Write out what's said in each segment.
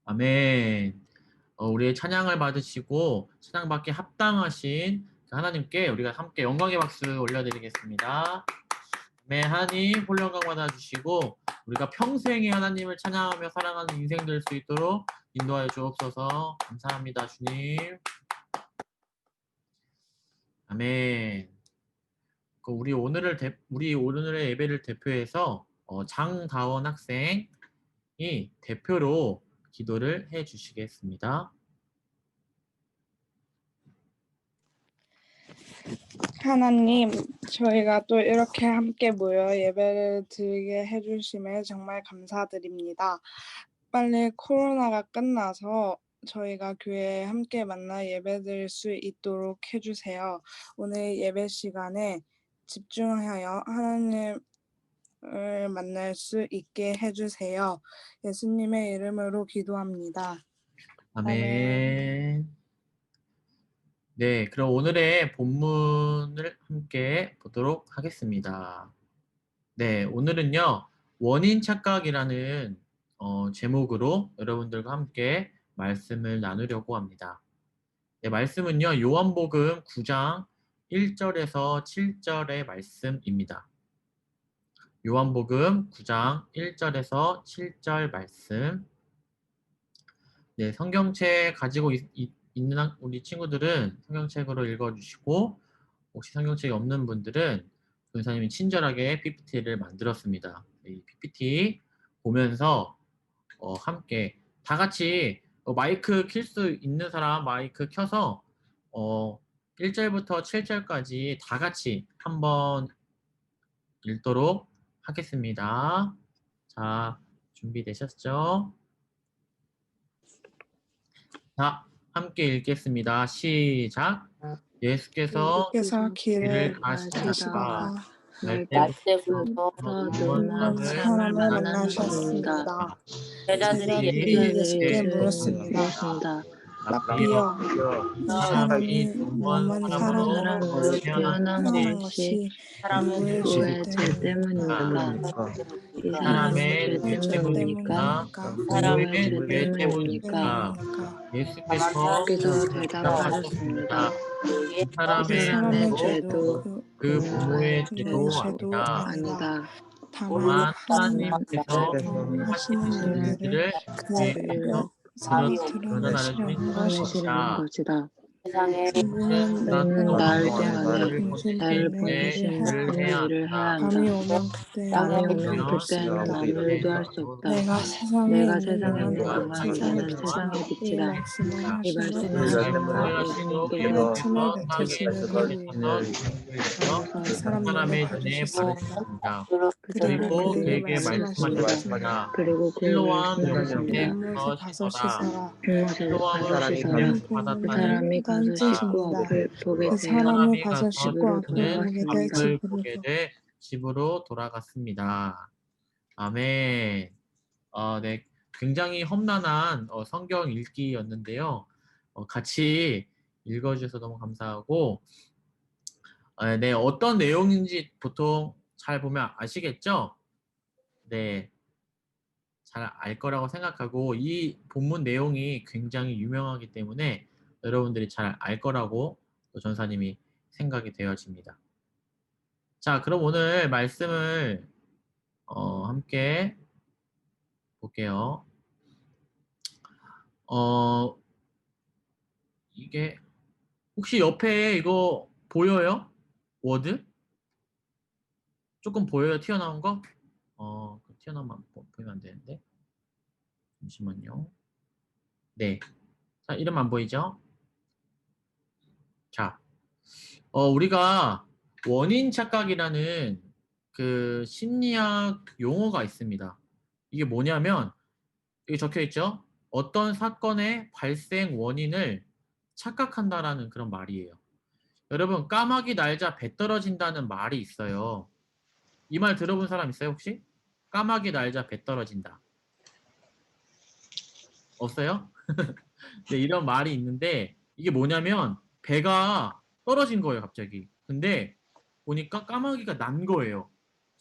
아멘. 우리의 찬양을 받으시고 찬양받기 합당하신 그 하나님께 우리가 함께 영광의 박수 올려드리겠습니다. 네, 하나님 홀 영광 받아주시고 우리가 평생에 하나님을 찬양하며 사랑하는 인생 될 수 있도록 인도하여 주옵소서. 감사합니다, 주님. 아멘. 우리 오늘의 예배를 대표해서 장다원 학생이 대표로 기도를 해 주시겠습니다. 하나님, 저희가 또 이렇게 함께 모여 예배를 드리게 해주심에 정말 감사드립니다. 빨리 코로나가 끝나서 저희가 교회에 함께 만나 예배드릴 수 있도록 해주세요. 오늘 예배 시간에 집중하여 하나님을 만날 수 있게 해주세요. 예수님의 이름으로 기도합니다. 아멘. 네, 그럼 오늘의 본문을 함께 보도록 하겠습니다. 네, 오늘은요, 원인 착각이라는 제목으로 여러분들과 함께 말씀을 나누려고 합니다. 네, 말씀은요, 요한복음 9장 1절에서 7절의 말씀입니다. 요한복음 9장 1절에서 7절 말씀. 네, 성경책 가지고 있는 우리 친구들은 성경책으로 읽어주시고, 혹시 성경책이 없는 분들은 권사님이 친절하게 PPT를 만들었습니다. 이 PPT 보면서 함께 다 같이 마이크 킬 수 있는 사람 마이크 켜서 1절부터 7절까지 다 같이 한번 읽도록 하겠습니다. 자, 준비되셨죠? 자, 함께 읽겠습니다. 시작. 예수께서 길을 가시다가 날때부터 눈먼 사람을 만나셨습니다. 제자들이 예수께 물었습니다. 라비여, 이 사람이 눈먼 사람으로 태어난 것이 누구의 누구의 죄 때문입니까? 이 사람의 죄 죄 때문입니까? 사람의 누구의 죄 때문입니까? 예수께서 대답하셨습니다. 사람의 사람의 죄도 그 부모의 죄도 아니다. 다만 하나님께서 하시는 일들을 위해서 드러나시는 것이다. 세상에는 나을 때만에 나를 보내신 를 분의 일을 해야 한다. 밤이 오면 그때는 아무 일도 할 수 없다. 내가 세상에 세상에 있는 있는 동안 동안 너는 세상의 이 빛이다. 말씀을 이 하시는 말씀을 하시는 예수님께서 틈을 뱉으시는 그 사람의 눈에 바르셨습니다. 그리고 그리고 그에게 말씀하셨습니다. 말씀하셨습니다. 그리고 그에게 실로암 말씀하셨습니다. 물못에서 씻어라. 불못에 가서 씻어라. 그 받았다는 사람이 가서 씻고 앞을 보게 그 되어 사람이 가서 씻고 집으로 앞을 보게 될 앞을 보게 돼 집으로 돌아갔습니다. 아멘. 네, 굉장히 험난한 성경 읽기였는데요. 같이 읽어주셔서 너무 감사하고, 네, 어떤 내용인지 보통 잘 보면 아시겠죠? 네, 잘 알 거라고 생각하고 이 본문 내용이 굉장히 유명하기 때문에 여러분들이 잘 알 거라고 또 전사님이 생각이 되어집니다. 자, 그럼 오늘 말씀을 함께 볼게요. 이게 혹시 옆에 이거 보여요? 워드? 조금 보여요? 튀어나온 거? 튀어나오면 보이면 안 되는데. 잠시만요. 네. 자, 이름 안 보이죠? 자, 우리가 원인 착각이라는 그 심리학 용어가 있습니다. 이게 뭐냐면, 여기 적혀 있죠? 어떤 사건의 발생 원인을 착각한다라는 그런 말이에요. 여러분, 까마귀 날자 배 떨어진다는 말이 있어요. 이 말 들어본 사람 있어요, 혹시? 까마귀 날자 배 떨어진다. 없어요? 네, 이런 말이 있는데 이게 뭐냐면 배가 떨어진 거예요, 갑자기. 근데 보니까 까마귀가 난 거예요.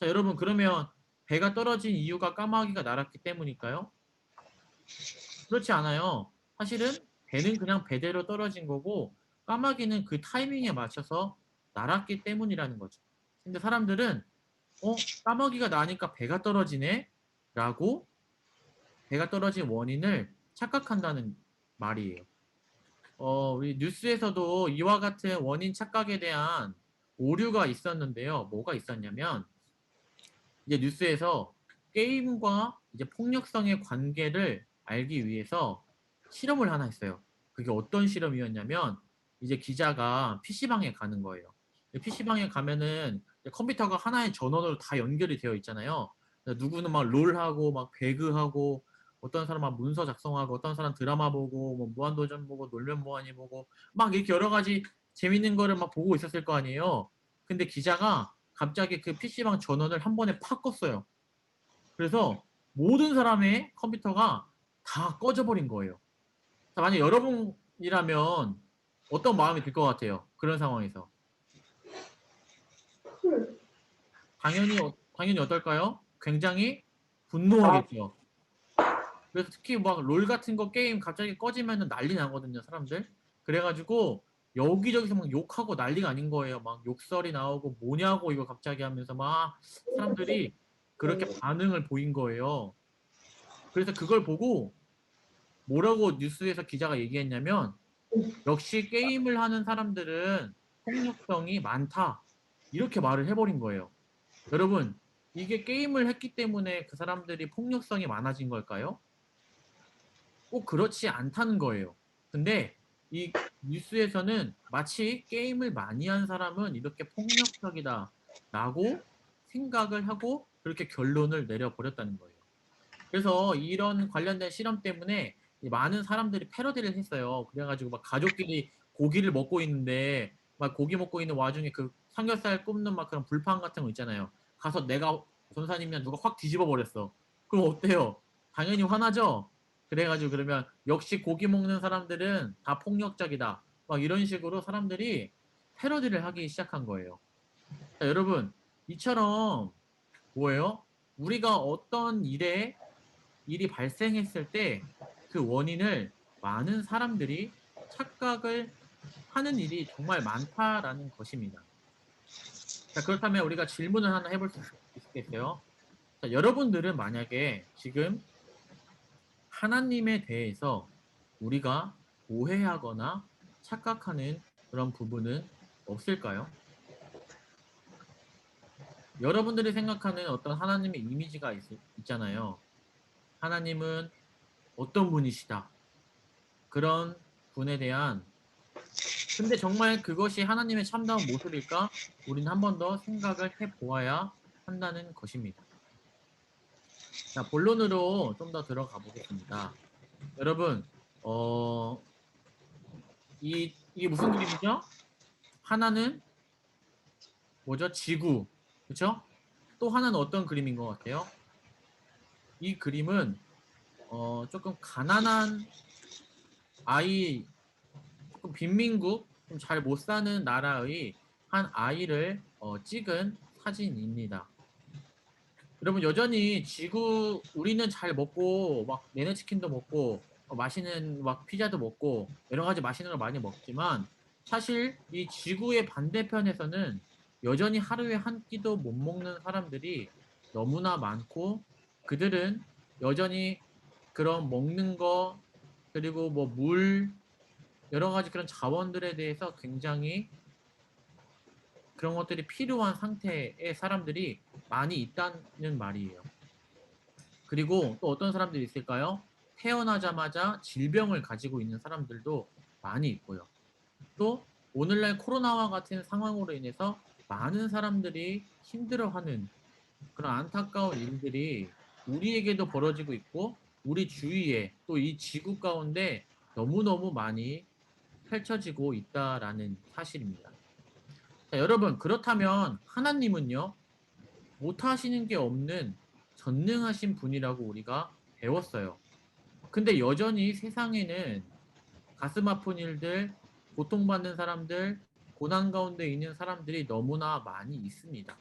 자, 여러분, 그러면 배가 떨어진 이유가 까마귀가 날았기 때문일까요? 그렇지 않아요. 사실은 배는 그냥 배대로 떨어진 거고 까마귀는 그 타이밍에 맞춰서 날았기 때문이라는 거죠. 근데 사람들은 까마귀가 나니까 배가 떨어지네 라고 배가 떨어진 원인을 착각한다는 말이에요. 우리 뉴스에서도 이와 같은 원인 착각에 대한 오류가 있었는데요. 뭐가 있었냐면 이제 뉴스에서 게임과 이제 폭력성의 관계를 알기 위해서 실험을 하나 했어요. 그게 어떤 실험이었냐면 이제 기자가 PC방에 가는 거예요. PC방에 가면은 이제 컴퓨터가 하나의 전원으로 다 연결이 되어 있잖아요. 누구는 막 롤하고 막 배그하고 어떤 사람 막 문서 작성하고 어떤 사람 드라마 보고 뭐 무한도전 보고 놀면 뭐하니 보고 막 이렇게 여러 가지 재밌는 거를 막 보고 있었을 거 아니에요. 근데 기자가 갑자기 그 PC방 전원을 한 번에 팍 껐어요. 그래서 모든 사람의 컴퓨터가 다 꺼져버린 거예요. 자, 만약 여러분이라면 어떤 마음이 들 것 같아요? 그런 상황에서. 당연히 어떨까요? 굉장히 분노하겠죠. 그래서 특히 막 롤 같은 거 게임 갑자기 꺼지면 난리 나거든요, 사람들. 그래가지고 여기저기서 막 욕하고 난리가 아닌 거예요. 막 욕설이 나오고 뭐냐고 이거 갑자기 하면서 막 사람들이 그렇게 반응을 보인 거예요. 그래서 그걸 보고 뭐라고 뉴스에서 기자가 얘기했냐면 역시 게임을 하는 사람들은 폭력성이 많다. 이렇게 말을 해버린 거예요. 여러분, 이게 게임을 했기 때문에 그 사람들이 폭력성이 많아진 걸까요? 꼭 그렇지 않다는 거예요. 근데 이 뉴스에서는 마치 게임을 많이 한 사람은 이렇게 폭력적이다 라고 생각을 하고 그렇게 결론을 내려버렸다는 거예요. 그래서 이런 관련된 실험 때문에 많은 사람들이 패러디를 했어요. 그래가지고 막 가족끼리 고기를 먹고 있는데 막 고기 먹고 있는 와중에 그 삼겹살 굽는 막 그런 불판 같은 거 있잖아요. 가서 내가 전사님이면 누가 확 뒤집어 버렸어. 그럼 어때요? 당연히 화나죠? 그래가지고 그러면 역시 고기 먹는 사람들은 다 폭력적이다. 막 이런 식으로 사람들이 패러디를 하기 시작한 거예요. 자, 여러분, 이처럼 뭐예요? 우리가 어떤 일이 발생했을 때 그 원인을 많은 사람들이 착각을 하는 일이 정말 많다라는 것입니다. 자, 그렇다면 우리가 질문을 하나 해볼 수 있겠어요? 자, 여러분들은 만약에 지금 하나님에 대해서 우리가 오해하거나 착각하는 그런 부분은 없을까요? 여러분들이 생각하는 어떤 하나님의 이미지가 있잖아요. 하나님은 어떤 분이시다. 그런 분에 대한 근데 정말 그것이 하나님의 참다운 모습일까? 우리는 한 번 더 생각을 해보아야 한다는 것입니다. 자, 본론으로 좀 더 들어가 보겠습니다. 여러분, 이게 무슨 그림이죠? 하나는 뭐죠? 지구. 그쵸? 또 하나는 어떤 그림인 것 같아요? 이 그림은, 조금 가난한 아이, 조금 빈민국, 좀 잘 못 사는 나라의 한 아이를 찍은 사진입니다. 여러분 여전히 지구 우리는 잘 먹고 막 내내 치킨도 먹고 맛있는 막 피자도 먹고 여러 가지 맛있는 걸 많이 먹지만 사실 이 지구의 반대편에서는 여전히 하루에 한 끼도 못 먹는 사람들이 너무나 많고 그들은 여전히 그런 먹는 거 그리고 뭐 물 여러 가지 그런 자원들에 대해서 굉장히 그런 것들이 필요한 상태의 사람들이 많이 있다는 말이에요. 그리고 또 어떤 사람들이 있을까요? 태어나자마자 질병을 가지고 있는 사람들도 많이 있고요. 또 오늘날 코로나와 같은 상황으로 인해서 많은 사람들이 힘들어하는 그런 안타까운 일들이 우리에게도 벌어지고 있고 우리 주위에 또 이 지구 가운데 너무너무 많이 펼쳐지고 있다라는 사실입니다. 자, 여러분 그렇다면 하나님은요? 못하시는 게 없는 전능하신 분이라고 우리가 배웠어요. 근데 여전히 세상에는 가슴 아픈 일들, 고통받는 사람들, 고난 가운데 있는 사람들이 너무나 많이 있습니다.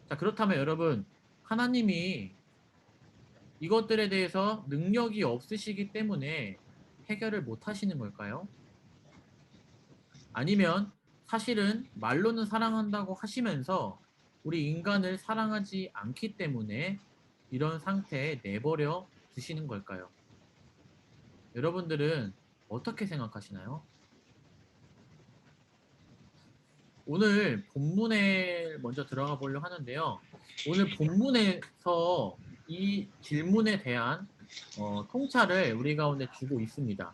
자, 그렇다면 여러분, 하나님이 이것들에 대해서 능력이 없으시기 때문에 해결을 못 하시는 걸까요? 아니면 사실은 말로는 사랑한다고 하시면서 우리 인간을 사랑하지 않기 때문에 이런 상태에 내버려 두시는 걸까요? 여러분들은 어떻게 생각하시나요? 오늘 본문에 먼저 들어가 보려고 하는데요. 오늘 본문에서 이 질문에 대한 통찰을 우리 가운데 주고 있습니다.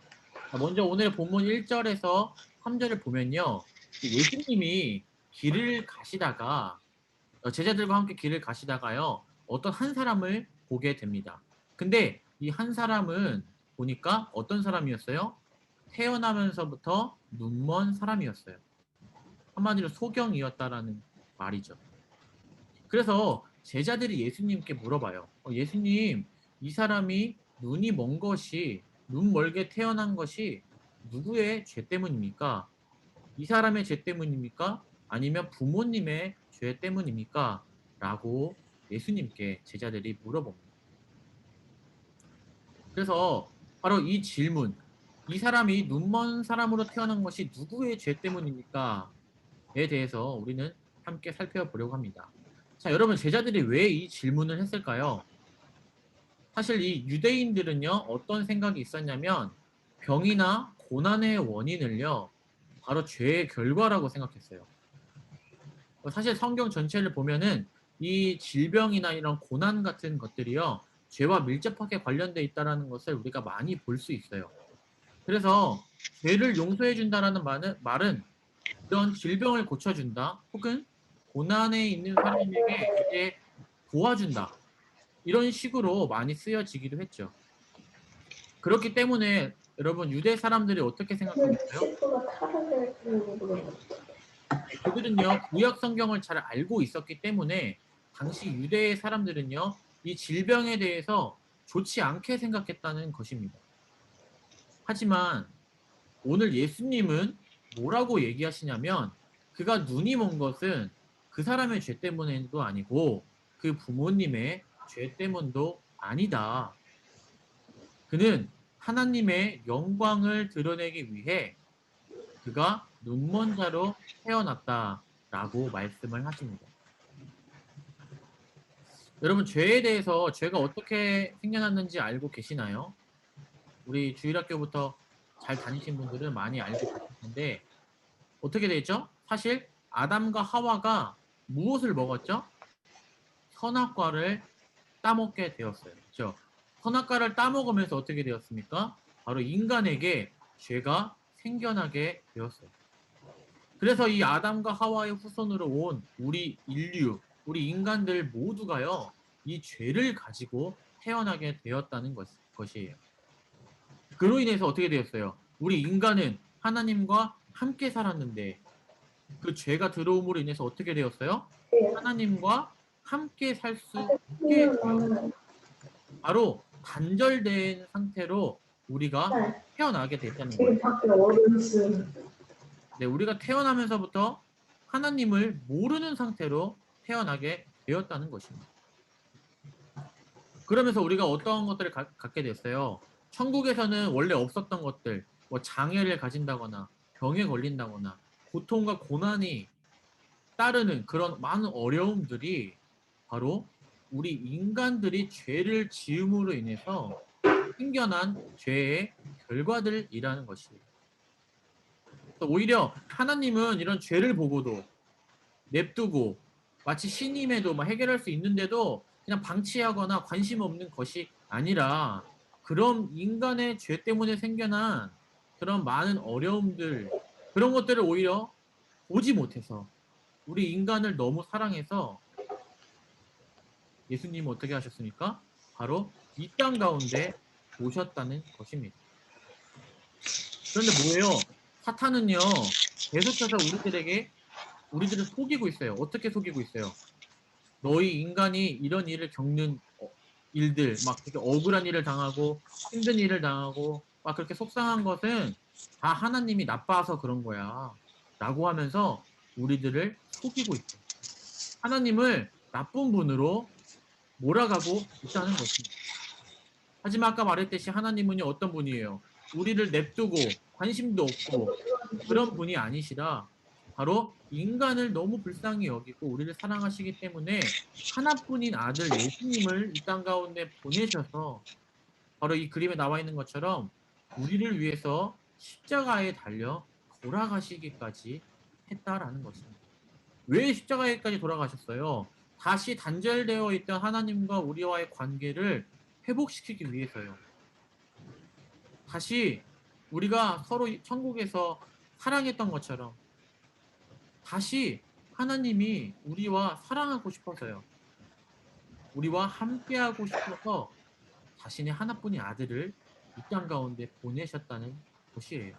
먼저 오늘 본문 1절에서 3절을 보면요. 예수님이 길을 가시다가 제자들과 함께 길을 가시다가요. 어떤 한 사람을 보게 됩니다. 근데 이 한 사람은 보니까 어떤 사람이었어요? 태어나면서부터 눈먼 사람이었어요. 한마디로 소경이었다라는 말이죠. 그래서 제자들이 예수님께 물어봐요. 예수님, 이 사람이 눈이 먼 것이, 눈 멀게 태어난 것이 누구의 죄 때문입니까? 이 사람의 죄 때문입니까? 아니면 부모님의 죄 때문입니까? 라고 예수님께 제자들이 물어봅니다. 그래서 바로 이 질문, 이 사람이 눈먼 사람으로 태어난 것이 누구의 죄 때문입니까? 에 대해서 우리는 함께 살펴보려고 합니다. 자, 여러분, 제자들이 왜 이 질문을 했을까요? 사실 이 유대인들은요, 어떤 생각이 있었냐면 병이나 고난의 원인을요, 바로 죄의 결과라고 생각했어요. 사실 성경 전체를 보면은 이 질병이나 이런 고난 같은 것들이요, 죄와 밀접하게 관련돼 있다는 것을 우리가 많이 볼 수 있어요. 그래서 죄를 용서해 준다라는 말은 이런 질병을 고쳐준다, 혹은 고난에 있는 사람에게 이제 도와준다, 이런 식으로 많이 쓰여지기도 했죠. 그렇기 때문에 여러분, 유대 사람들이 어떻게 생각했나요? 그들은요, 구약 성경을 잘 알고 있었기 때문에 당시 유대의 사람들은요, 이 질병에 대해서 좋지 않게 생각했다는 것입니다. 하지만 오늘 예수님은 뭐라고 얘기하시냐면, 그가 눈이 먼 것은 그 사람의 죄 때문도 아니고 그 부모님의 죄 때문도 아니다. 그는 하나님의 영광을 드러내기 위해 그가 눈먼 자로 태어났다라고 말씀을 하십니다. 여러분, 죄에 대해서 죄가 어떻게 생겨났는지 알고 계시나요? 우리 주일학교부터 잘 다니신 분들은 많이 알고 계실 텐데 어떻게 되죠? 사실 아담과 하와가 무엇을 먹었죠? 선악과를 따먹게 되었어요. 그렇죠? 선악과를 따먹으면서 어떻게 되었습니까? 바로 인간에게 죄가 생겨나게 되었어요. 그래서 이 아담과 하와의 후손으로 온 우리 인류, 우리 인간들 모두가요, 이 죄를 가지고 태어나게 되었다는 것이에요. 그로 인해서 어떻게 되었어요? 우리 인간은 하나님과 함께 살았는데 그 죄가 들어옴으로 인해서 어떻게 되었어요? 하나님과 함께 살 수 없게 되었어요. 바로 단절된 상태로 우리가 태어나게 됐다는 거예요. 네, 우리가 태어나면서부터 하나님을 모르는 상태로 태어나게 되었다는 것입니다. 그러면서 우리가 어떠한 것들을 갖게 됐어요? 천국에서는 원래 없었던 것들, 뭐 장애를 가진다거나 병에 걸린다거나 고통과 고난이 따르는 그런 많은 어려움들이 바로 우리 인간들이 죄를 지음으로 인해서 생겨난 죄의 결과들이라는 것이에요. 오히려 하나님은 이런 죄를 보고도 냅두고 마치 신임에도 해결할 수 있는데도 그냥 방치하거나 관심 없는 것이 아니라 그런 인간의 죄 때문에 생겨난 그런 많은 어려움들, 그런 것들을 오히려 보지 못해서 우리 인간을 너무 사랑해서 예수님은 어떻게 하셨습니까? 바로 이 땅 가운데 오셨다는 것입니다. 그런데 뭐예요? 사탄은요, 계속해서 우리들을 속이고 있어요. 어떻게 속이고 있어요? 너희 인간이 이런 일을 겪는 일들, 막 되게 억울한 일을 당하고 힘든 일을 당하고 막 그렇게 속상한 것은 다 하나님이 나빠서 그런 거야 라고 하면서 우리들을 속이고 있어요. 하나님을 나쁜 분으로 몰아가고 있다는 것입니다. 하지만 아까 말했듯이 하나님은요, 어떤 분이에요? 우리를 냅두고 관심도 없고 그런 분이 아니시라 바로 인간을 너무 불쌍히 여기고 우리를 사랑하시기 때문에 하나뿐인 아들 예수님을 이 땅 가운데 보내셔서 바로 이 그림에 나와 있는 것처럼 우리를 위해서 십자가에 달려 돌아가시기까지 했다라는 것입니다. 왜 십자가에까지 돌아가셨어요? 다시 단절되어 있던 하나님과 우리와의 관계를 회복시키기 위해서요. 다시 우리가 서로 천국에서 사랑했던 것처럼 다시 하나님이 우리와 사랑하고 싶어서요. 우리와 함께하고 싶어서 자신의 하나뿐인 아들을 이 땅 가운데 보내셨다는 것이에요.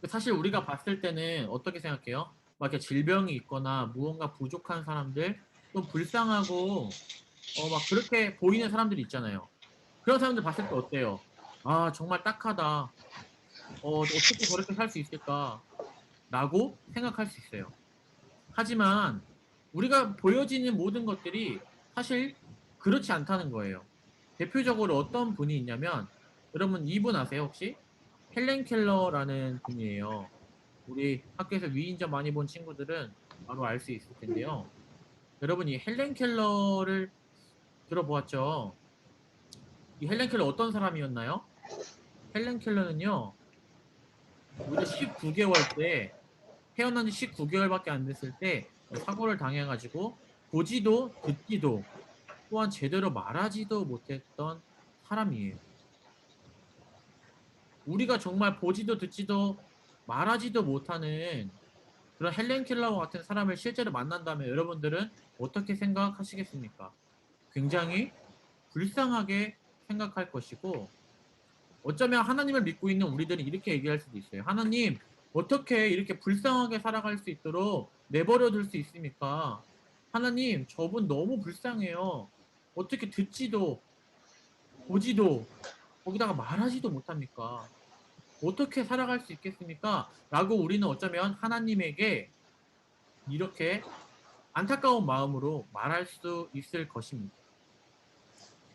사실 우리가 봤을 때는 어떻게 생각해요? 막 이렇게 질병이 있거나 무언가 부족한 사람들, 또 불쌍하고 막 그렇게 보이는 사람들이 있잖아요. 그런 사람들 봤을 때 어때요? 아, 정말 딱하다. 어떻게 저렇게 살 수 있을까? 라고 생각할 수 있어요. 하지만 우리가 보여지는 모든 것들이 사실 그렇지 않다는 거예요. 대표적으로 어떤 분이 있냐면 여러분 이분 아세요 혹시? 헬렌 켈러라는 분이에요. 우리 학교에서 위인전 많이 본 친구들은 바로 알 수 있을 텐데요. 여러분 이 헬렌 켈러를 들어보았죠? 이 헬렌 켈러 어떤 사람이었나요? 헬렌 켈러는요. 무려 19개월 때 태어난 지 19개월밖에 안 됐을 때 사고를 당해가지고 보지도 듣지도 또한 제대로 말하지도 못했던 사람이에요. 우리가 정말 보지도 듣지도 말하지도 못하는 그런 헬렌 켈러와 같은 사람을 실제로 만난다면 여러분들은 어떻게 생각하시겠습니까? 굉장히 불쌍하게 생각할 것이고 어쩌면 하나님을 믿고 있는 우리들은 이렇게 얘기할 수도 있어요. 하나님, 어떻게 이렇게 불쌍하게 살아갈 수 있도록 내버려 둘 수 있습니까? 하나님, 저분 너무 불쌍해요. 어떻게 듣지도, 보지도, 거기다가 말하지도 못합니까? 어떻게 살아갈 수 있겠습니까? 라고 우리는 어쩌면 하나님에게 이렇게 안타까운 마음으로 말할 수 있을 것입니다.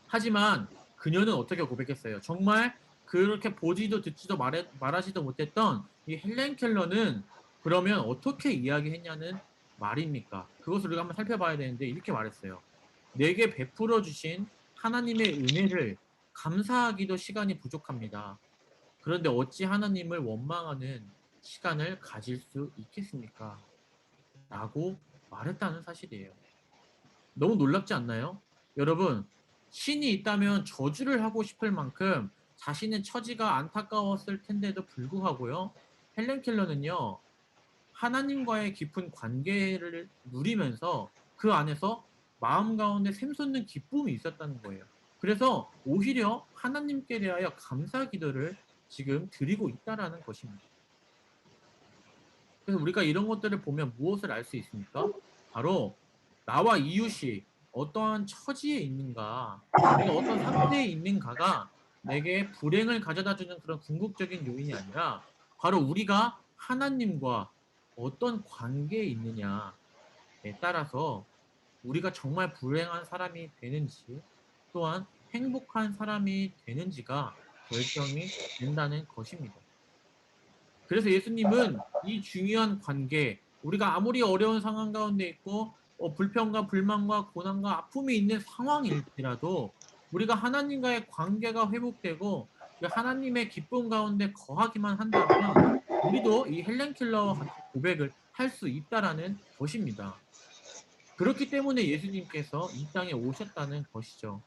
하지만 그녀는 어떻게 고백했어요? 정말 그렇게 보지도 듣지도 말하지도 못했던 이 헬렌 켈러는 그러면 어떻게 이야기했냐는 말입니까? 그것을 우리가 한번 살펴봐야 되는데 이렇게 말했어요. 내게 베풀어 주신 하나님의 은혜를 감사하기도 시간이 부족합니다. 그런데 어찌 하나님을 원망하는 시간을 가질 수 있겠습니까? 라고 말했다는 사실이에요. 너무 놀랍지 않나요? 여러분, 신이 있다면 저주를 하고 싶을 만큼 자신의 처지가 안타까웠을 텐데도 불구하고요. 헬렌 켈러는요. 하나님과의 깊은 관계를 누리면서 그 안에서 마음 가운데 샘솟는 기쁨이 있었다는 거예요. 그래서 오히려 하나님께 대하여 감사 기도를 지금 드리고 있다라는 것입니다. 그래서 우리가 이런 것들을 보면 무엇을 알 수 있습니까? 바로 나와 이웃이 어떠한 처지에 있는가, 내가 어떤 상태에 있는가가 내게 불행을 가져다주는 그런 궁극적인 요인이 아니라 바로 우리가 하나님과 어떤 관계에 있느냐에 따라서 우리가 정말 불행한 사람이 되는지 또한 행복한 사람이 되는지가 결정이 된다는 것입니다. 그래서 예수님은 이 중요한 관계, 우리가 아무리 어려운 상황 가운데 있고 불평과 불만과 고난과 아픔이 있는 상황일지라도 우리가 하나님과의 관계가 회복되고 그 하나님의 기쁨 가운데 거하기만 한다면 우리도 이 헬렌 켈러와 같은 고백을 할 수 있다라는 것입니다. 그렇기 때문에 예수님께서 이 땅에 오셨다는 것이죠.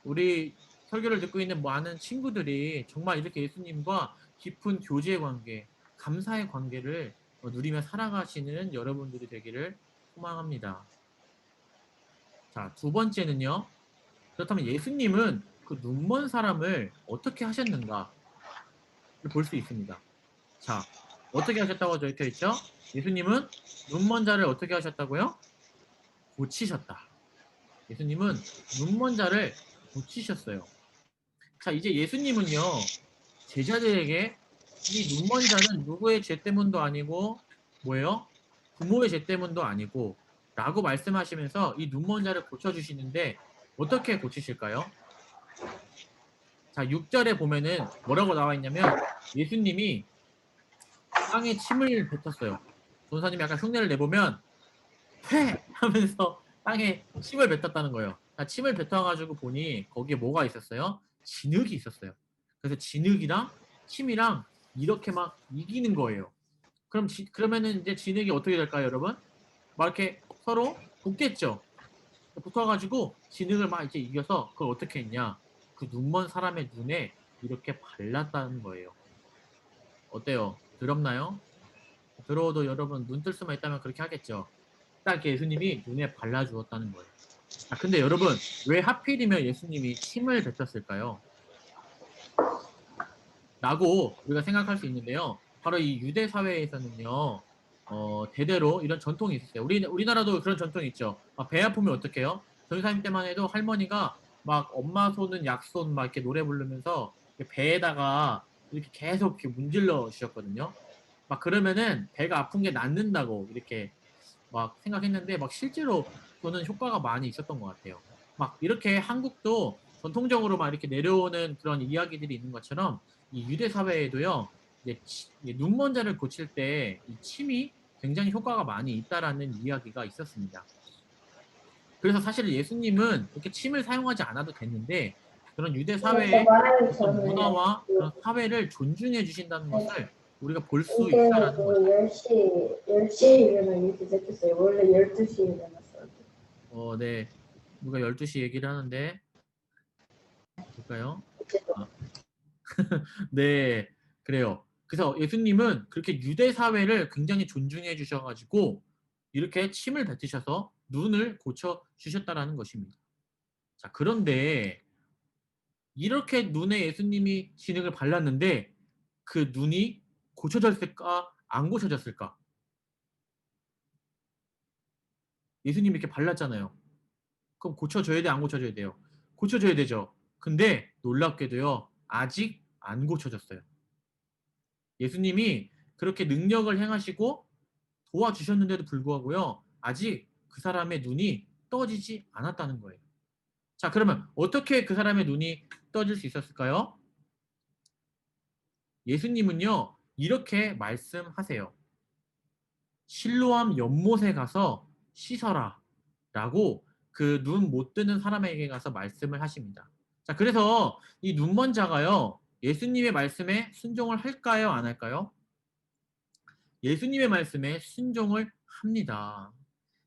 우리 설교를 듣고 있는 많은 친구들이 정말 이렇게 예수님과 깊은 교제 관계, 감사의 관계를 누리며 살아가시는 여러분들이 되기를 소망합니다. 자, 두 번째는요. 그렇다면 예수님은 그 눈먼 사람을 어떻게 하셨는가를 볼 수 있습니다. 자, 어떻게 하셨다고 적혀 있죠? 예수님은 눈먼 자를 어떻게 하셨다고요? 고치셨다. 예수님은 눈먼 자를 고치셨어요. 자, 이제 예수님은요, 제자들에게 이 눈먼 자는 누구의 죄 때문도 아니고, 뭐예요? 부모의 죄 때문도 아니고, 라고 말씀하시면서 이 눈먼 자를 고쳐주시는데, 어떻게 고치실까요? 자, 6절에 보면은 뭐라고 나와 있냐면 예수님이 땅에 침을 뱉었어요. 전사님이 약간 흉내를 내보면 퇴! 하면서 땅에 침을 뱉었다는 거예요. 자, 침을 뱉어가지고 보니 거기에 뭐가 있었어요? 진흙이 있었어요. 그래서 진흙이랑 침이랑 이렇게 막 이기는 거예요. 그러면은 이제 진흙이 어떻게 될까요, 여러분? 막 이렇게 서로 붙겠죠. 붙어가지고 진흙을 막 이제 이겨서 그걸 어떻게 했냐? 그 눈먼 사람의 눈에 이렇게 발랐다는 거예요. 어때요? 더럽나요? 더러워도 여러분 눈 뜰 수만 있다면 그렇게 하겠죠. 딱 예수님이 눈에 발라주었다는 거예요. 아, 근데 여러분 왜 하필이면 예수님이 침을 뱉었을까요? 라고 우리가 생각할 수 있는데요. 바로 이 유대 사회에서는요, 대대로 이런 전통이 있었어요. 우리나라도 그런 전통이 있죠. 배 아프면 어떡 해요? 전사님 때만 해도 할머니가 막 엄마 손은 약손 막 이렇게 노래 부르면서 배에다가 이렇게 계속 이렇게 문질러 주셨거든요. 막 그러면은 배가 아픈 게 낫는다고 이렇게 막 생각했는데 막 실제로 그거는 효과가 많이 있었던 것 같아요. 막 이렇게 한국도 전통적으로 막 이렇게 내려오는 그런 이야기들이 있는 것처럼 이 유대 사회에도요, 이제 눈먼 자를 고칠 때 이 침이 굉장히 효과가 많이 있다라는 이야기가 있었습니다. 그래서 사실 예수님은 이렇게 침을 사용하지 않아도 됐는데 그런 유대 사회의 어떤 문화와 그런 사회를 존중해 주신다는 것을 우리가 볼 수 이게 있다라는 거죠. 10시에 일어나기 이렇게 됐어요. 원래 12시에 일어났어요. 네. 누가 12시 얘기를 하는데 볼까요? 아, 네. 그래요. 그래서 예수님은 그렇게 유대 사회를 굉장히 존중해 주셔가지고 이렇게 침을 뱉으셔서 눈을 고쳐 주셨다라는 것입니다. 자, 그런데 이렇게 눈에 예수님이 진흙을 발랐는데 그 눈이 고쳐졌을까? 안 고쳐졌을까? 예수님이 이렇게 발랐잖아요. 그럼 고쳐줘야 돼, 안 고쳐줘야 돼요? 고쳐줘야 되죠. 근데 놀랍게도요, 아직 안 고쳐졌어요. 예수님이 그렇게 능력을 행하시고 도와주셨는데도 불구하고요, 아직 그 사람의 눈이 떠지지 않았다는 거예요. 자, 그러면 어떻게 그 사람의 눈이 떠질 수 있었을까요? 예수님은요, 이렇게 말씀하세요. 실로암 연못에 가서 씻어라 라고 그 눈 못 뜨는 사람에게 가서 말씀을 하십니다. 자, 그래서 이 눈먼 자가요, 예수님의 말씀에 순종을 할까요, 안 할까요? 예수님의 말씀에 순종을 합니다.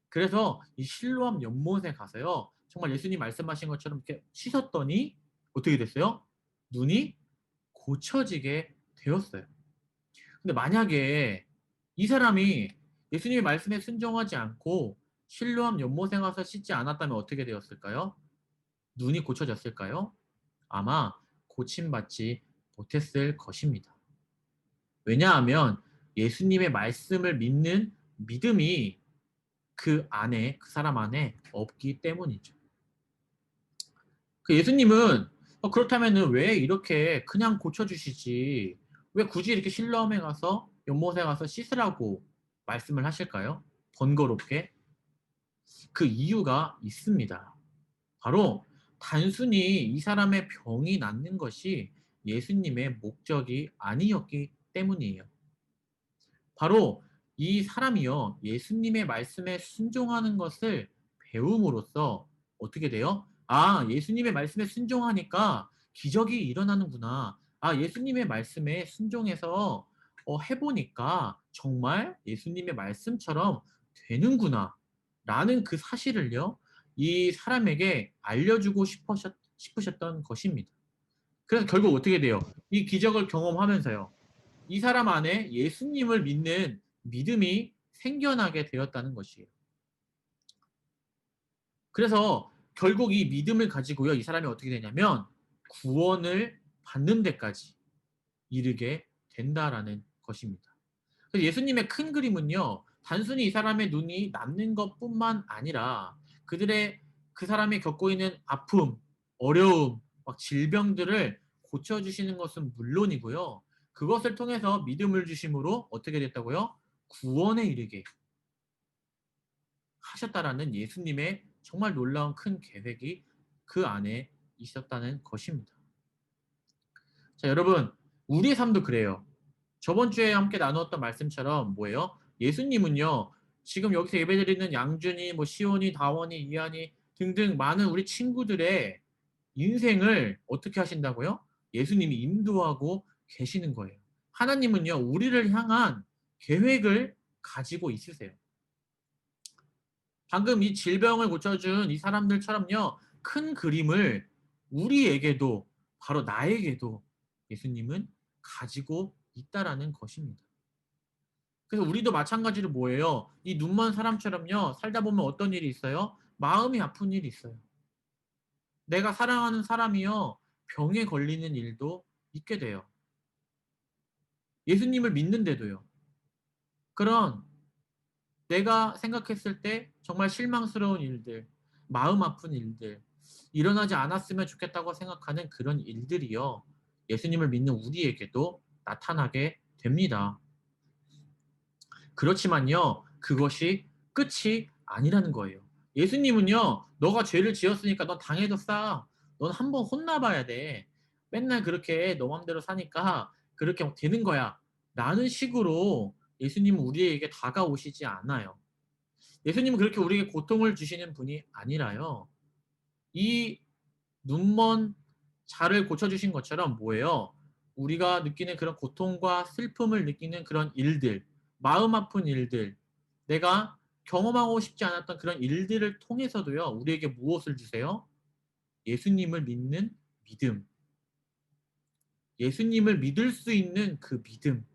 그래서 이 실로암 연못에 가서요, 정말 예수님 말씀하신 것처럼 이렇게 씻었더니 어떻게 됐어요? 눈이 고쳐지게 되었어요. 근데 만약에 이 사람이 예수님의 말씀에 순종하지 않고 실로암 연못에 가서 씻지 않았다면 어떻게 되었을까요? 눈이 고쳐졌을까요? 아마 고침받지 못했을 것입니다. 왜냐하면 예수님의 말씀을 믿는 믿음이 그 안에, 그 사람 안에 없기 때문이죠. 그 예수님은 그렇다면 왜 이렇게 그냥 고쳐주시지? 왜 굳이 이렇게 실로암에 가서 연못에 가서 씻으라고 말씀을 하실까요? 번거롭게? 그 이유가 있습니다. 바로 단순히 이 사람의 병이 낫는 것이 예수님의 목적이 아니었기 때문이에요. 바로 이 사람이요, 예수님의 말씀에 순종하는 것을 배움으로써 어떻게 돼요? 아, 예수님의 말씀에 순종하니까 기적이 일어나는구나. 아, 예수님의 말씀에 순종해서 해보니까 정말 예수님의 말씀처럼 되는구나. 라는 그 사실을요, 이 사람에게 알려주고 싶으셨던 것입니다. 그래서 결국 어떻게 돼요? 이 기적을 경험하면서요, 이 사람 안에 예수님을 믿는 믿음이 생겨나게 되었다는 것이에요. 그래서 결국 이 믿음을 가지고요, 이 사람이 어떻게 되냐면 구원을 받는 데까지 이르게 된다라는 것입니다. 그래서 예수님의 큰 그림은요, 단순히 이 사람의 눈이 남는 것뿐만 아니라 그 사람이 겪고 있는 아픔, 어려움, 막 질병들을 고쳐주시는 것은 물론이고요, 그것을 통해서 믿음을 주심으로 어떻게 됐다고요? 구원에 이르게 하셨다라는 예수님의 정말 놀라운 큰 계획이 그 안에 있었다는 것입니다. 자, 여러분, 우리의 삶도 그래요. 저번 주에 함께 나누었던 말씀처럼 뭐예요? 예수님은요, 지금 여기서 예배드리는 양준이, 뭐 시온이, 다원이, 이한이 등등 많은 우리 친구들의 인생을 어떻게 하신다고요? 예수님이 인도하고 계시는 거예요. 하나님은요, 우리를 향한 계획을 가지고 있으세요. 방금 이 질병을 고쳐준 이 사람들처럼요, 큰 그림을 우리에게도, 바로 나에게도 예수님은 가지고 있다라는 것입니다. 그래서 우리도 마찬가지로 뭐예요? 이 눈먼 사람처럼요, 살다 보면 어떤 일이 있어요? 마음이 아픈 일이 있어요. 내가 사랑하는 사람이요, 병에 걸리는 일도 있게 돼요. 예수님을 믿는데도요. 그런 내가 생각했을 때 정말 실망스러운 일들, 마음 아픈 일들, 일어나지 않았으면 좋겠다고 생각하는 그런 일들이요, 예수님을 믿는 우리에게도 나타나게 됩니다. 그렇지만요, 그것이 끝이 아니라는 거예요. 예수님은요, 너가 죄를 지었으니까 넌 당해도 싸. 넌 한번 혼나봐야 돼. 맨날 그렇게 너 맘대로 사니까 그렇게 막 되는 거야. 라는 식으로 예수님은 우리에게 다가오시지 않아요. 예수님은 그렇게 우리에게 고통을 주시는 분이 아니라요, 이 눈먼 자를 고쳐주신 것처럼 뭐예요? 우리가 느끼는 그런 고통과 슬픔을 느끼는 그런 일들, 마음 아픈 일들, 내가 경험하고 싶지 않았던 그런 일들을 통해서도요, 우리에게 무엇을 주세요? 예수님을 믿는 믿음, 예수님을 믿을 수 있는 그 믿음,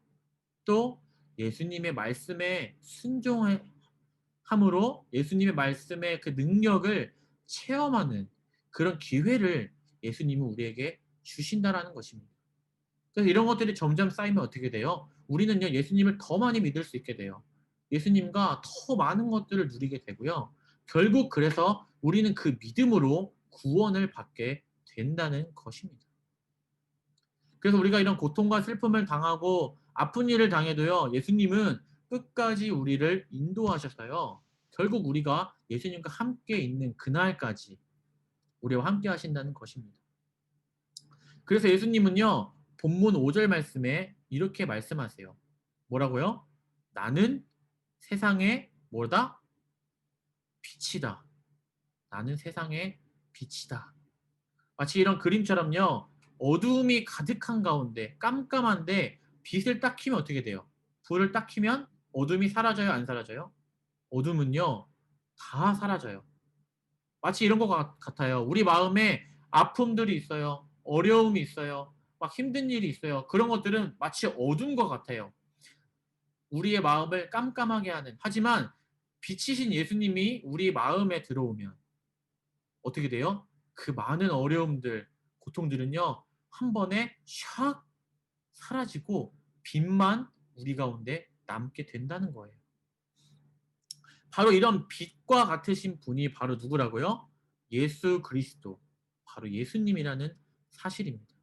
또 예수님의 말씀에 순종함으로 예수님의 말씀의 그 능력을 체험하는 그런 기회를 예수님은 우리에게 주신다라는 것입니다. 그래서 이런 것들이 점점 쌓이면 어떻게 돼요? 우리는요, 예수님을 더 많이 믿을 수 있게 돼요. 예수님과 더 많은 것들을 누리게 되고요. 결국 그래서 우리는 그 믿음으로 구원을 받게 된다는 것입니다. 그래서 우리가 이런 고통과 슬픔을 당하고 아픈 일을 당해도요, 예수님은 끝까지 우리를 인도하셔서요, 결국 우리가 예수님과 함께 있는 그날까지 우리와 함께 하신다는 것입니다. 그래서 예수님은요, 본문 5절 말씀에 이렇게 말씀하세요. 뭐라고요? 나는 세상의 뭐다? 빛이다. 나는 세상의 빛이다. 마치 이런 그림처럼요, 어두움이 가득한 가운데 깜깜한데 빛을 딱 켜면 어떻게 돼요? 불을 딱 켜면 어둠이 사라져요, 안 사라져요? 어둠은요, 다 사라져요. 마치 이런 것 같아요. 우리 마음에 아픔들이 있어요. 어려움이 있어요. 막 힘든 일이 있어요. 그런 것들은 마치 어두운 것 같아요. 우리의 마음을 깜깜하게 하는. 하지만 빛이신 예수님이 우리 마음에 들어오면 어떻게 돼요? 그 많은 어려움들, 고통들은요, 한 번에 샥 사라지고 빛만 우리 가운데 남게 된다는 거예요. 바로 이런 빛과 같으신 분이 바로 누구라고요? 예수 그리스도, 바로 예수님이라는 사실입니다.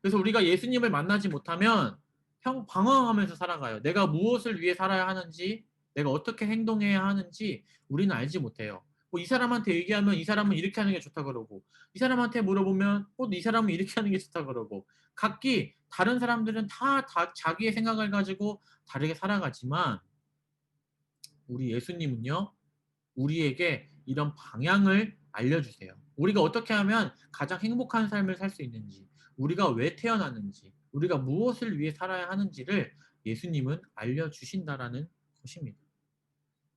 그래서 우리가 예수님을 만나지 못하면 방황하면서 살아가요. 내가 무엇을 위해 살아야 하는지, 내가 어떻게 행동해야 하는지 우리는 알지 못해요. 뭐 이 사람한테 얘기하면 이 사람은 이렇게 하는 게 좋다 그러고, 이 사람한테 물어보면 이 사람은 이렇게 하는 게 좋다 그러고, 각기 다른 사람들은 다 자기의 생각을 가지고 다르게 살아가지만 우리 예수님은요, 우리에게 이런 방향을 알려주세요. 우리가 어떻게 하면 가장 행복한 삶을 살 수 있는지, 우리가 왜 태어났는지, 우리가 무엇을 위해 살아야 하는지를 예수님은 알려주신다라는 것입니다.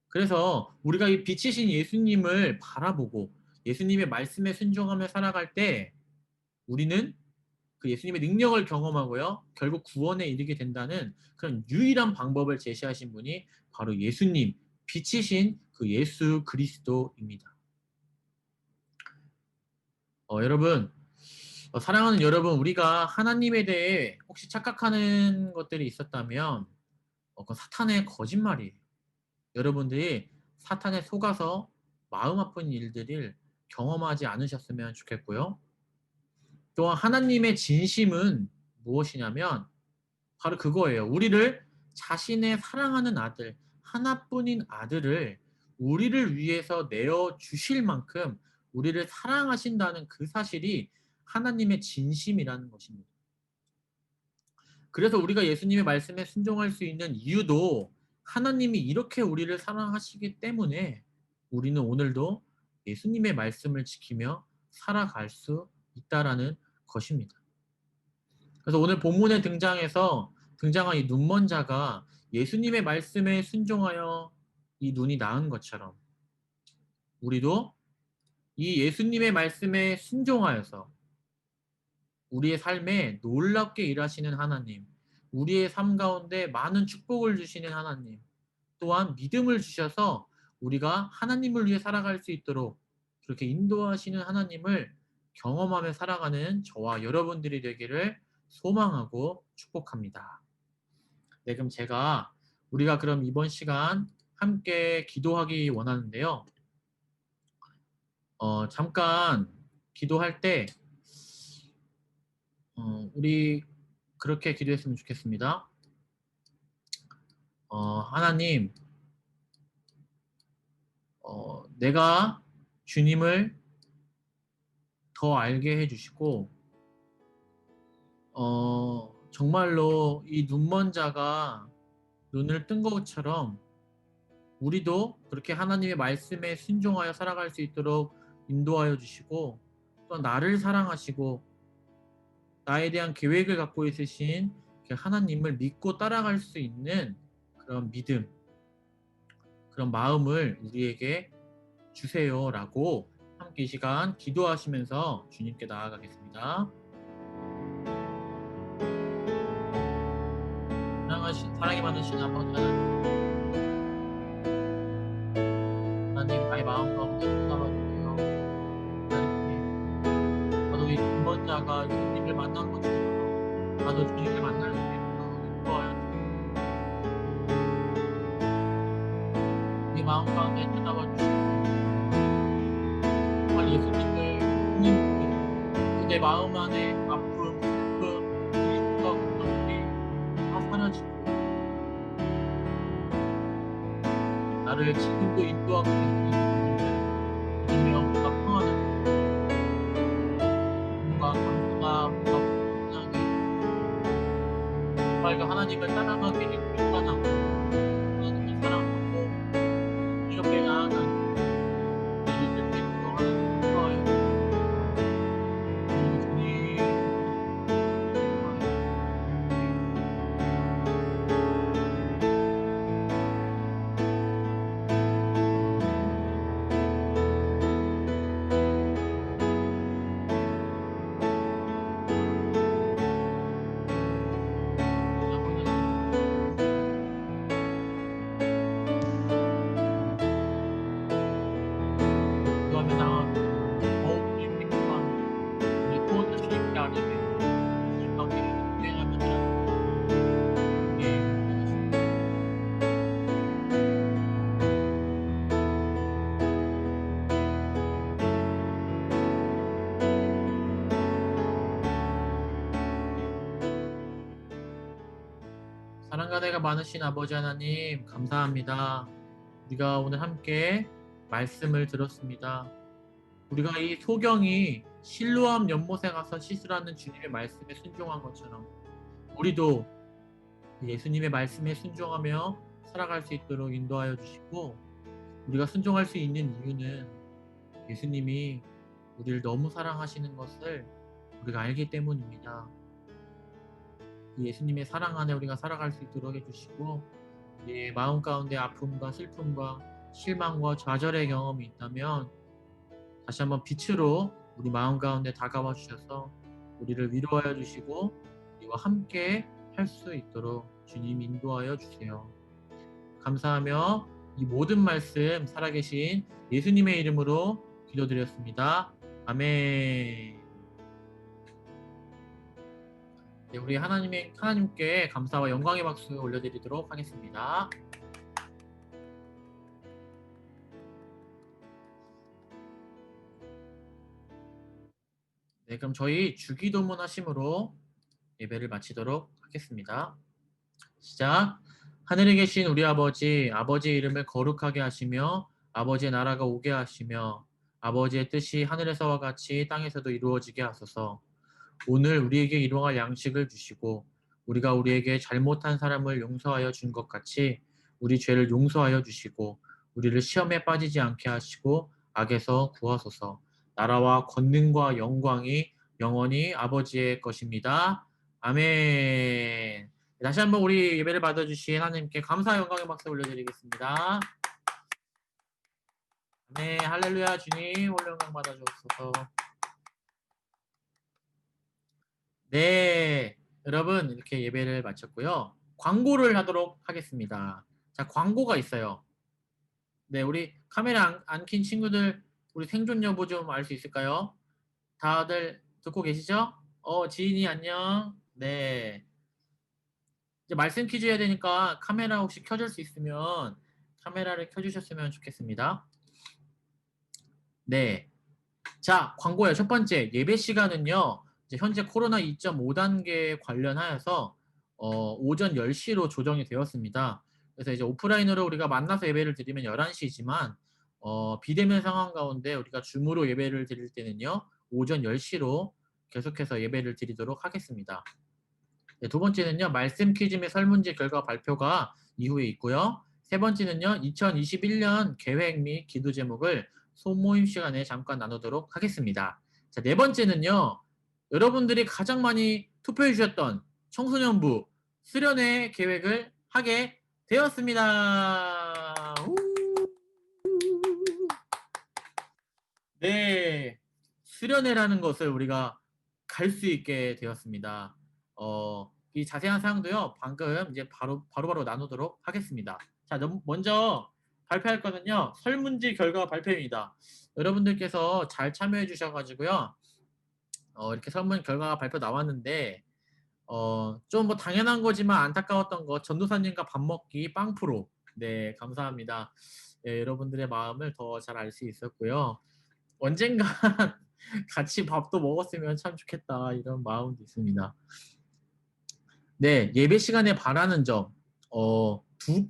그래서 우리가 이 빛이신 예수님을 바라보고 예수님의 말씀에 순종하며 살아갈 때 우리는 그 예수님의 능력을 경험하고요, 결국 구원에 이르게 된다는 그런 유일한 방법을 제시하신 분이 바로 예수님, 빛이신 그 예수 그리스도입니다. 여러분, 사랑하는 여러분, 우리가 하나님에 대해 혹시 착각하는 것들이 있었다면 그건 사탄의 거짓말이에요. 여러분들이 사탄에 속아서 마음 아픈 일들을 경험하지 않으셨으면 좋겠고요. 또한 하나님의 진심은 무엇이냐면 바로 그거예요. 우리를 자신의 사랑하는 아들, 하나뿐인 아들을 우리를 위해서 내어 주실 만큼 우리를 사랑하신다는 그 사실이 하나님의 진심이라는 것입니다. 그래서 우리가 예수님의 말씀에 순종할 수 있는 이유도 하나님이 이렇게 우리를 사랑하시기 때문에 우리는 오늘도 예수님의 말씀을 지키며 살아갈 수 있다라는 것입니다. 그래서 오늘 본문에 등장한 이 눈먼 자가 예수님의 말씀에 순종하여 이 눈이 나은 것처럼 우리도 이 예수님의 말씀에 순종하여서 우리의 삶에 놀랍게 일하시는 하나님, 우리의 삶 가운데 많은 축복을 주시는 하나님, 또한 믿음을 주셔서 우리가 하나님을 위해 살아갈 수 있도록 그렇게 인도하시는 하나님을 경험하며 살아가는 저와 여러분들이 되기를 소망하고 축복합니다. 네, 그럼 우리가 그럼 이번 시간 함께 기도하기 원하는데요. 잠깐 기도할 때 우리 그렇게 기도했으면 좋겠습니다. 하나님, 내가 주님을 더 알게 해주시고 정말로 이 눈먼 자가 눈을 뜬 것처럼 우리도 그렇게 하나님의 말씀에 순종하여 살아갈 수 있도록 인도하여 주시고 또 나를 사랑하시고 나에 대한 계획을 갖고 있으신 그 하나님을 믿고 따라갈 수 있는 그런 믿음, 그런 마음을 우리에게 주세요라고 함께 이 시간 기도하시면서 주님께 나아가겠습니다. 사랑이 많으신 아버지 하나님, 나의 마음 가운데 담아주세요. 하나님, 나도 이 눈먼 자가 예수님을 만난 것처럼 나도 주님을 만날 수 있도록 인도하여 주시고 네 마음 가운데 찾아봐 주시고 정말 예수님을 내 마음 안에 아픔, 슬픔, 일과 걱정들이 다 사라지고 나를 지금도 인도하고 계시는 주님의 뭔가 평안한 뭔가 감사가 뭔가 분명하게 정말 그 하나님을 따라가기를 결단하고 하나님을 사랑하고 이렇게 나아가는 우리를 인도하는 인도하여 주님 사랑과 대가 많으신 아버지 하나님 감사합니다. 우리가 오늘 함께 말씀을 들었습니다. 우리가 이 소경이 실로암 연못에 가서 씻으라는 주님의 말씀에 순종한 것처럼 우리도 예수님의 말씀에 순종하며 살아갈 수 있도록 인도하여 주시고 우리가 순종할 수 있는 이유는 예수님이 우리를 너무 사랑하시는 것을 우리가 알기 때문입니다. 예수님의 사랑 안에 우리가 살아갈 수 있도록 해주시고 우리의 마음 가운데 아픔과 슬픔과 실망과 좌절의 경험이 있다면 다시 한번 빛으로 우리 마음 가운데 다가와 주셔서 우리를 위로하여 주시고 우리와 함께 할 수 있도록 주님 인도하여 주세요. 감사하며 이 모든 말씀 살아계신 예수님의 이름으로 기도드렸습니다. 아멘. 네, 우리 하나님께 감사와 영광의 박수 올려드리도록 하겠습니다. 네, 그럼 저희 주기도문 하심으로 예배를 마치도록 하겠습니다. 시작. 하늘에 계신 우리 아버지의 이름을 거룩하게 하시며 아버지의 나라가 오게 하시며 아버지의 뜻이 하늘에서와 같이 땅에서도 이루어지게 하소서. 오늘 우리에게 일용할 양식을 주시고 우리가 우리에게 잘못한 사람을 용서하여 준 것 같이 우리 죄를 용서하여 주시고 우리를 시험에 빠지지 않게 하시고 악에서 구하소서. 나라와 권능과 영광이 영원히 아버지의 것입니다. 아멘. 다시 한번 우리 예배를 받아주신 하나님께 감사 영광의 박수 올려드리겠습니다. 네, 할렐루야. 주님 홀로 영광 받아주옵소서. 네, 여러분 이렇게 예배를 마쳤고요. 광고를 하도록 하겠습니다. 자, 광고가 있어요. 네, 우리 카메라 안 킨 친구들 우리 생존 여부 좀 알 수 있을까요? 다들 듣고 계시죠? 지인이 안녕. 네. 이제 말씀 퀴즈 해야 되니까 카메라 혹시 켜줄 수 있으면 카메라를 켜주셨으면 좋겠습니다. 네. 자, 광고예요. 첫 번째, 예배 시간은요. 이제 현재 코로나 2.5단계에 관련하여서 오전 10시로 조정이 되었습니다. 그래서 이제 오프라인으로 우리가 만나서 예배를 드리면 11시지만 비대면 상황 가운데 우리가 줌으로 예배를 드릴 때는요. 오전 10시로 계속해서 예배를 드리도록 하겠습니다. 네, 두 번째는요. 말씀 퀴즈 및 설문지 결과 발표가 이후에 있고요. 세 번째는요. 2021년 계획 및 기도 제목을 소모임 시간에 잠깐 나누도록 하겠습니다. 자, 네 번째는요. 여러분들이 가장 많이 투표해 주셨던 청소년부 수련회 계획을 하게 되었습니다. 네, 수련회라는 것을 우리가 갈 수 있게 되었습니다. 이 자세한 사항도요. 방금 이제 바로 나누도록 하겠습니다. 자, 먼저 발표할 거는요. 설문지 결과 발표입니다. 여러분들께서 잘 참여해 주셔가지고요. 이렇게 설문 결과 발표 나왔는데 좀 뭐 당연한 거지만 안타까웠던 거 전도사님과 밥 먹기 빵 프로. 네, 감사합니다. 네, 여러분들의 마음을 더 잘 알 수 있었고요. 언젠가 같이 밥도 먹었으면 참 좋겠다 이런 마음도 있습니다. 네, 예배 시간에 바라는 점, 두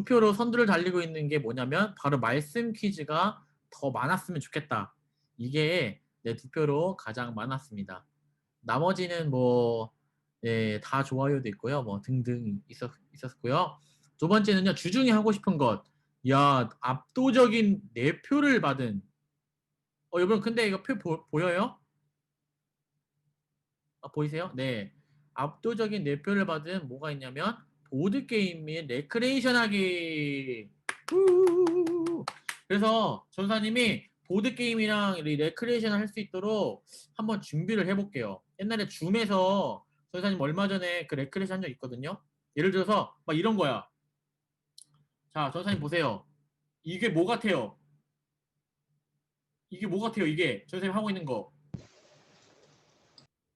표로 선두를 달리고 있는 게 뭐냐면 바로 말씀 퀴즈가 더 많았으면 좋겠다. 이게 네, 두 표로 가장 많았습니다. 나머지는 뭐 네, 다 좋아요도 있고요, 뭐 등등 있었고요. 두 번째는요, 주중에 하고 싶은 것, 야 압도적인 4표를 받은. 여러분 근데 이거 표 보여요? 보이세요? 네. 압도적인 4표를 받은 뭐가 있냐면 보드게임 및 레크레이션 하기. 그래서 전사님이 보드게임이랑 레크레이션 할 수 있도록 한번 준비를 해볼게요. 옛날에 줌에서 전사님 얼마 전에 그 레크레이션 한 적 있거든요. 예를 들어서 막 이런 거야. 자, 전사님 보세요. 이게 뭐 같아요? 이게 뭐 같아요? 이게 전사님 하고 있는 거.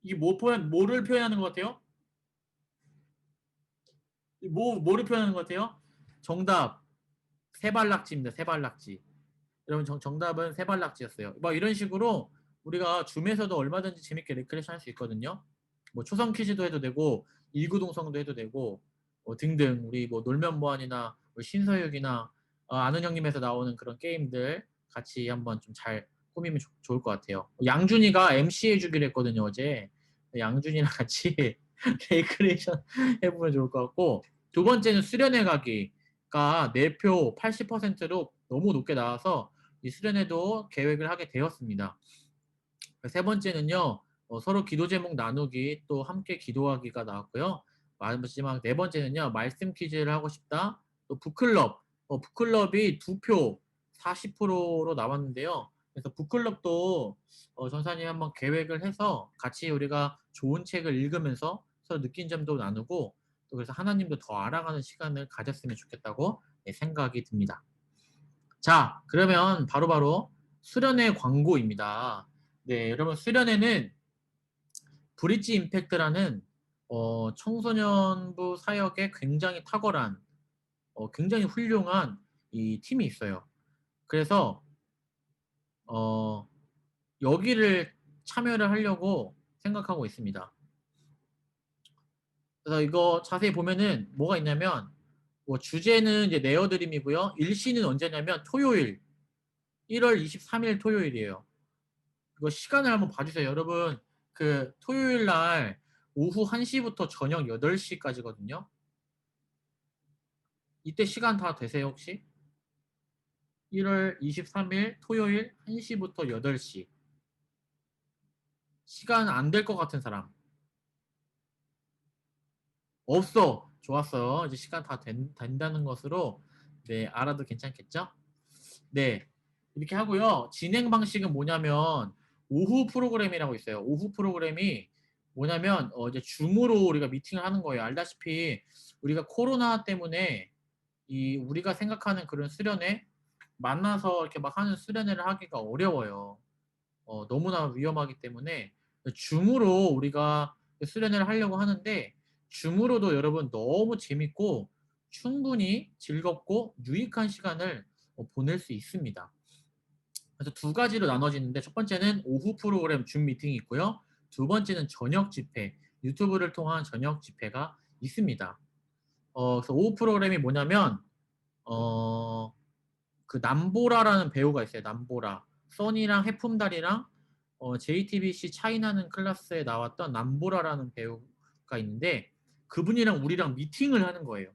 이게 뭐를 표현하는 것 같아요? 뭐를 표현하는 것 같아요? 정답 세발낙지입니다. 세발낙지. 여러분 정답은 세발낙지였어요. 막 이런 식으로 우리가 줌에서도 얼마든지 재밌게 레크레이션 할 수 있거든요. 뭐 초성 퀴즈도 해도 되고 일구동성도 해도 되고 등등 우리 뭐 놀면 뭐하니나 신서유기나 아는 형님에서 나오는 그런 게임들 같이 한번 좀 잘 꾸미면 좋을 것 같아요. 양준이가 MC 해주기로 했거든요 어제. 양준이랑 같이 레크레이션 해보면 좋을 것 같고, 두 번째는 수련회 가기가 4표 80%로 너무 높게 나와서 이 수련회도 계획을 하게 되었습니다. 세 번째는요, 서로 기도 제목 나누기 또 함께 기도하기가 나왔고요. 마지막 네 번째는요, 말씀 퀴즈를 하고 싶다. 또 북클럽, 북클럽이 2표 40%로 나왔는데요. 그래서 북클럽도 전사님 한번 계획을 해서 같이 우리가 좋은 책을 읽으면서 서로 느낀 점도 나누고 또 그래서 하나님도 더 알아가는 시간을 가졌으면 좋겠다고 생각이 듭니다. 자, 그러면 바로바로 수련회 광고입니다. 네, 여러분 수련회는 브릿지 임팩트라는 청소년부 사역에 굉장히 탁월한 굉장히 훌륭한 이 팀이 있어요. 그래서 여기를 참여를 하려고 생각하고 있습니다. 그래서 이거 자세히 보면은 뭐가 있냐면 주제는 이제 네어드림이고요. 일시는 언제냐면 토요일 1월 23일 토요일이에요. 이거 시간을 한번 봐주세요. 여러분, 그 토요일 날 오후 1시부터 저녁 8시까지거든요. 이때 시간 다 되세요, 혹시? 1월 23일 토요일 1시부터 8시. 시간 안 될 것 같은 사람. 없어. 좋았어요. 이제 시간 다 된다는 것으로 네, 알아도 괜찮겠죠? 네. 이렇게 하고요. 진행 방식은 뭐냐면 오후 프로그램이라고 있어요. 오후 프로그램이 뭐냐면 이제 줌으로 우리가 미팅을 하는 거예요. 알다시피 우리가 코로나 때문에 이 우리가 생각하는 그런 수련회 만나서 이렇게 막 하는 수련회를 하기가 어려워요. 너무나 위험하기 때문에 줌으로 우리가 수련회를 하려고 하는데 줌으로도 여러분 너무 재밌고 충분히 즐겁고 유익한 시간을 보낼 수 있습니다. 그래서 두 가지로 나눠지는데 첫 번째는 오후 프로그램 줌 미팅이 있고요. 두 번째는 저녁 집회, 유튜브를 통한 저녁 집회가 있습니다. 그래서 오후 프로그램이 뭐냐면 그 남보라라는 배우가 있어요. 남보라. 써니랑 해품달이랑 JTBC 차이나는 클래스에 나왔던 남보라라는 배우가 있는데 그분이랑 우리랑 미팅을 하는 거예요.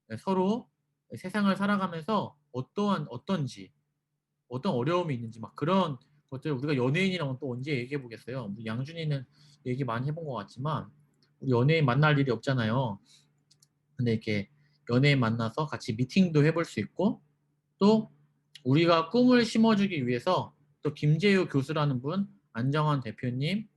네, 서로 세상을 살아가면서 어떤지 어떤 어려움이 있는지 막 그런 것들 우리가 연예인이랑 또 언제 얘기해 보겠어요. 양준이는 얘기 많이 해본 것 같지만 우리 연예인 만날 일이 없잖아요. 근데 이렇게 연예인 만나서 같이 미팅도 해볼 수 있고 또 우리가 꿈을 심어주기 위해서 또 김재유 교수라는 분, 안정환 대표님,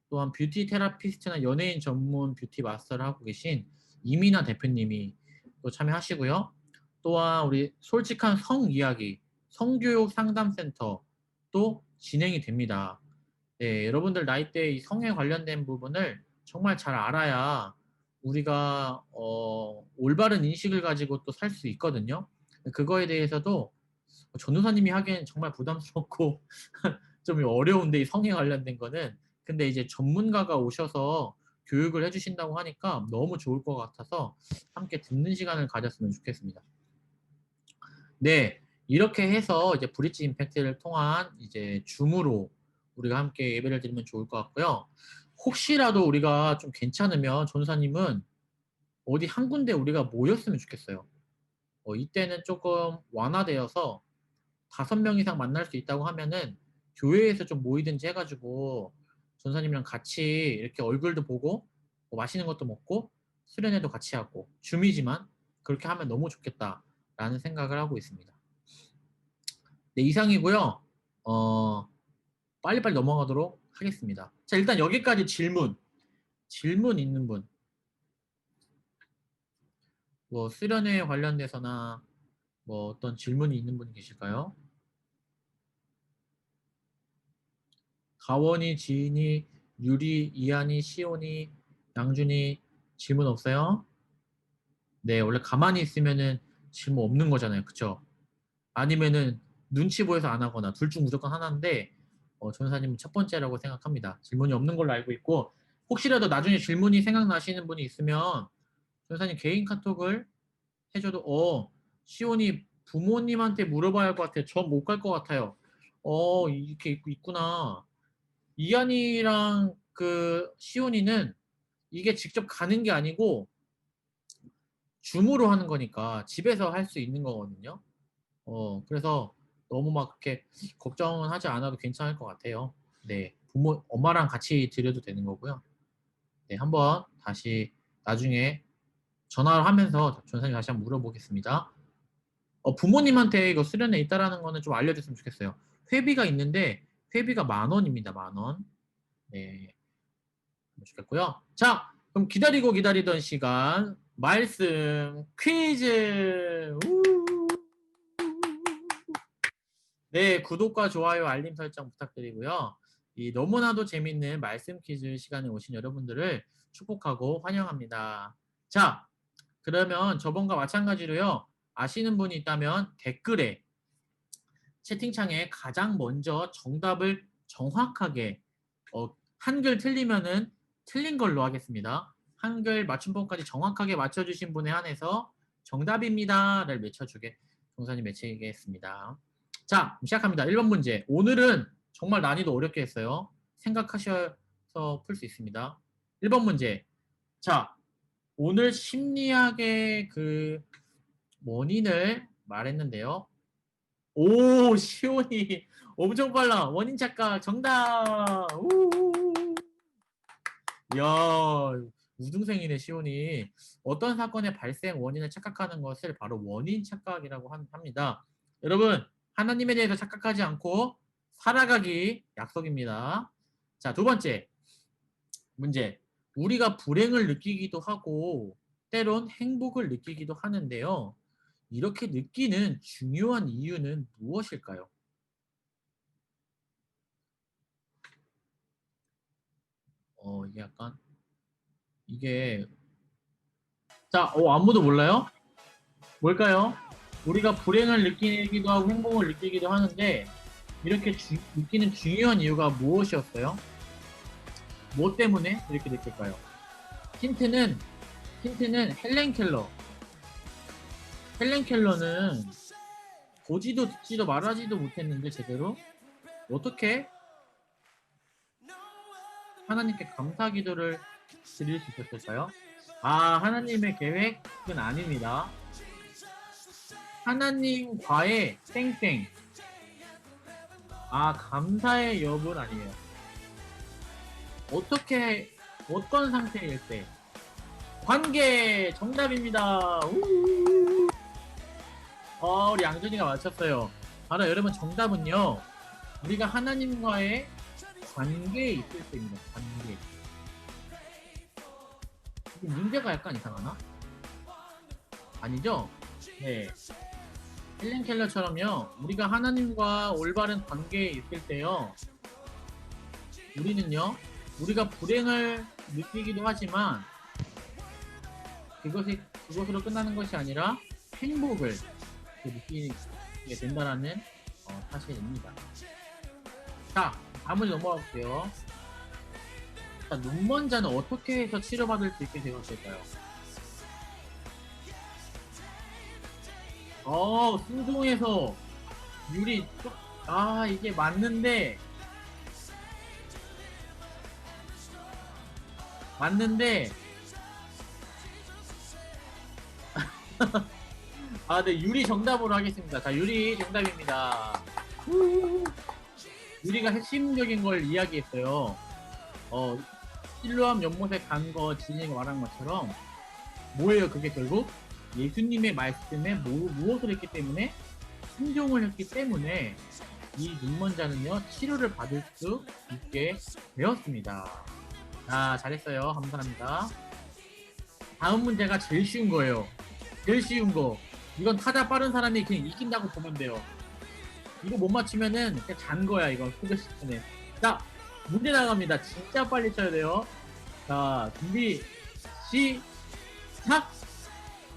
또한 뷰티 테라피스트나 연예인 전문 뷰티 마스터를 하고 계신 이민아 대표님이 또 참여하시고요. 또한 우리 솔직한 성 이야기, 성교육 상담센터 또 진행이 됩니다. 네, 여러분들 나이대 이 성에 관련된 부분을 정말 잘 알아야 우리가 올바른 인식을 가지고 또 살 수 있거든요. 그거에 대해서도 전도사님이 하기엔 정말 부담스럽고 좀 어려운데 이 성에 관련된 거는 근데 이제 전문가가 오셔서 교육을 해주신다고 하니까 너무 좋을 것 같아서 함께 듣는 시간을 가졌으면 좋겠습니다. 네, 이렇게 해서 이제 브릿지 임팩트를 통한 이제 줌으로 우리가 함께 예배를 드리면 좋을 것 같고요. 혹시라도 우리가 좀 괜찮으면 전도사님은 어디 한 군데 우리가 모였으면 좋겠어요. 이때는 조금 완화되어서 5명 이상 만날 수 있다고 하면은 교회에서 좀 모이든지 해가지고 전사님이랑 같이 이렇게 얼굴도 보고 뭐 맛있는 것도 먹고 수련회도 같이 하고 줌이지만 그렇게 하면 너무 좋겠다라는 생각을 하고 있습니다. 네, 이상이고요. 빨리빨리 넘어가도록 하겠습니다. 자, 일단 여기까지 질문 있는 분. 뭐 수련회 관련돼서나 뭐 어떤 질문이 있는 분 계실까요? 가원이, 지인이, 유리, 이한이, 시온이, 양준이 질문 없어요? 네, 원래 가만히 있으면은 질문 없는 거잖아요. 그쵸? 아니면은 눈치 보여서 안 하거나 둘 중 무조건 하나인데 전사님은 첫 번째라고 생각합니다. 질문이 없는 걸로 알고 있고 혹시라도 나중에 질문이 생각나시는 분이 있으면 전사님 개인 카톡을 해줘도 시온이 부모님한테 물어봐야 할 것 같아요. 저 못 갈 것 같아요. 이렇게 있구나. 이한이랑 그 시온이는 이게 직접 가는 게 아니고 줌으로 하는 거니까 집에서 할 수 있는 거거든요. 그래서 너무 막 그렇게 걱정은 하지 않아도 괜찮을 것 같아요. 네, 엄마랑 같이 드려도 되는 거고요. 네, 한번 다시 나중에 전화를 하면서 전사님 다시 한번 물어보겠습니다. 부모님한테 이거 수련회 있다라는 거는 좀 알려줬으면 좋겠어요. 회비가 있는데 회비가 10,000원입니다. 10,000원. 네, 좋겠고요. 자, 그럼 기다리던 시간 말씀 퀴즈. 네, 구독과 좋아요, 알림 설정 부탁드리고요. 이 너무나도 재밌는 말씀 퀴즈 시간에 오신 여러분들을 축복하고 환영합니다. 자, 그러면 저번과 마찬가지로요. 아시는 분이 있다면 댓글에 채팅창에 가장 먼저 정답을 정확하게 한글 틀리면은 틀린 걸로 하겠습니다. 한글 맞춤법까지 정확하게 맞춰주신 분에 한해서 정답입니다를 외쳐주게 동사님 외치겠습니다. 자, 시작합니다. 1번 문제. 오늘은 정말 난이도 어렵게 했어요. 생각하셔서 풀 수 있습니다. 1번 문제. 자, 오늘 심리학의 그 원인을 말했는데요. 오, 시온이 엄청 빨라. 원인 착각 정답. 이야, 우등생이네 시온이. 어떤 사건의 발생 원인을 착각하는 것을 바로 원인 착각이라고 합니다. 여러분, 하나님에 대해서 착각하지 않고 살아가기 약속입니다. 자, 두 번째 문제. 우리가 불행을 느끼기도 하고 때론 행복을 느끼기도 하는데요. 이렇게 느끼는 중요한 이유는 무엇일까요? 이게 약간 이게 자, 아무도 몰라요? 뭘까요? 우리가 불행을 느끼기도 하고 행복을 느끼기도 하는데 이렇게 느끼는 중요한 이유가 무엇이었어요? 뭐 때문에 이렇게 느낄까요? 힌트는 헬렌 켈러. 헬렌 켈러는 보지도 듣지도 말하지도 못했는데 제대로 어떻게 하나님께 감사 기도를 드릴 수 있었을까요? 아, 하나님의 계획은 아닙니다. 하나님과의 땡땡. 아, 감사의 여부는 아니에요. 어떤 상태일 때? 관계 정답입니다. 우리 양준이가 맞췄어요. 바로 여러분 정답은요. 우리가 하나님과의 관계에 있을 때입니다. 관계. 이게 문제가 약간 이상하나? 아니죠? 네. 헬렌 켈러처럼요. 우리가 하나님과 올바른 관계에 있을 때요. 우리가 불행을 느끼기도 하지만 그것으로 끝나는 것이 아니라 행복을 느끼게 된다라는 사실입니다. 자, 다음으로 넘어가 볼게요. 자, 눈먼자는 어떻게 해서 치료받을 수 있게 되었을까요? 순종해서 유리 이게 맞는데 네, 유리 정답으로 하겠습니다. 자, 유리 정답입니다. 유리가 핵심적인 걸 이야기했어요. 실로암 연못에 간 거 진이가 말한 것처럼 뭐예요? 그게 결국 예수님의 말씀에 무엇을 했기 때문에 순종을 했기 때문에 이 눈먼자는요 치료를 받을 수 있게 되었습니다. 자, 잘했어요. 감사합니다. 다음 문제가 제일 쉬운 거예요. 제일 쉬운 거. 이건 타자 빠른 사람이 그냥 이긴다고 보면 돼요. 이거 못 맞추면은 그냥 잔 거야. 이건 소개 시간에. 자, 문제 나갑니다. 진짜 빨리 쳐야 돼요. 자, 준비 시작.